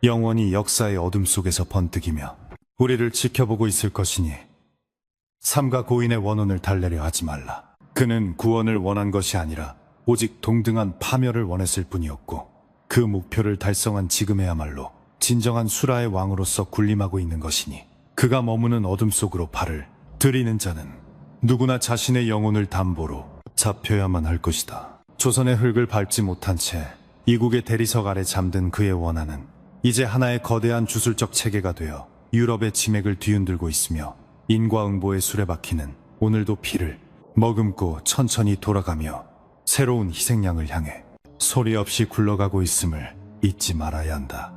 영원히 역사의 어둠 속에서 번뜩이며 우리를 지켜보고 있을 것이니 삼가 고인의 원혼을 달래려 하지 말라. 그는 구원을 원한 것이 아니라 오직 동등한 파멸을 원했을 뿐이었고 그 목표를 달성한 지금에야말로 진정한 수라의 왕으로서 군림하고 있는 것이니 그가 머무는 어둠 속으로 발을 들이는 자는 누구나 자신의 영혼을 담보로 잡혀야만 할 것이다. 조선의 흙을 밟지 못한 채 이국의 대리석 아래 잠든 그의 원한은 이제 하나의 거대한 주술적 체계가 되어 유럽의 지맥을 뒤흔들고 있으며 인과응보의 수레바퀴는 오늘도 피를 머금고 천천히 돌아가며 새로운 희생양을 향해 소리 없이 굴러가고 있음을 잊지 말아야 한다.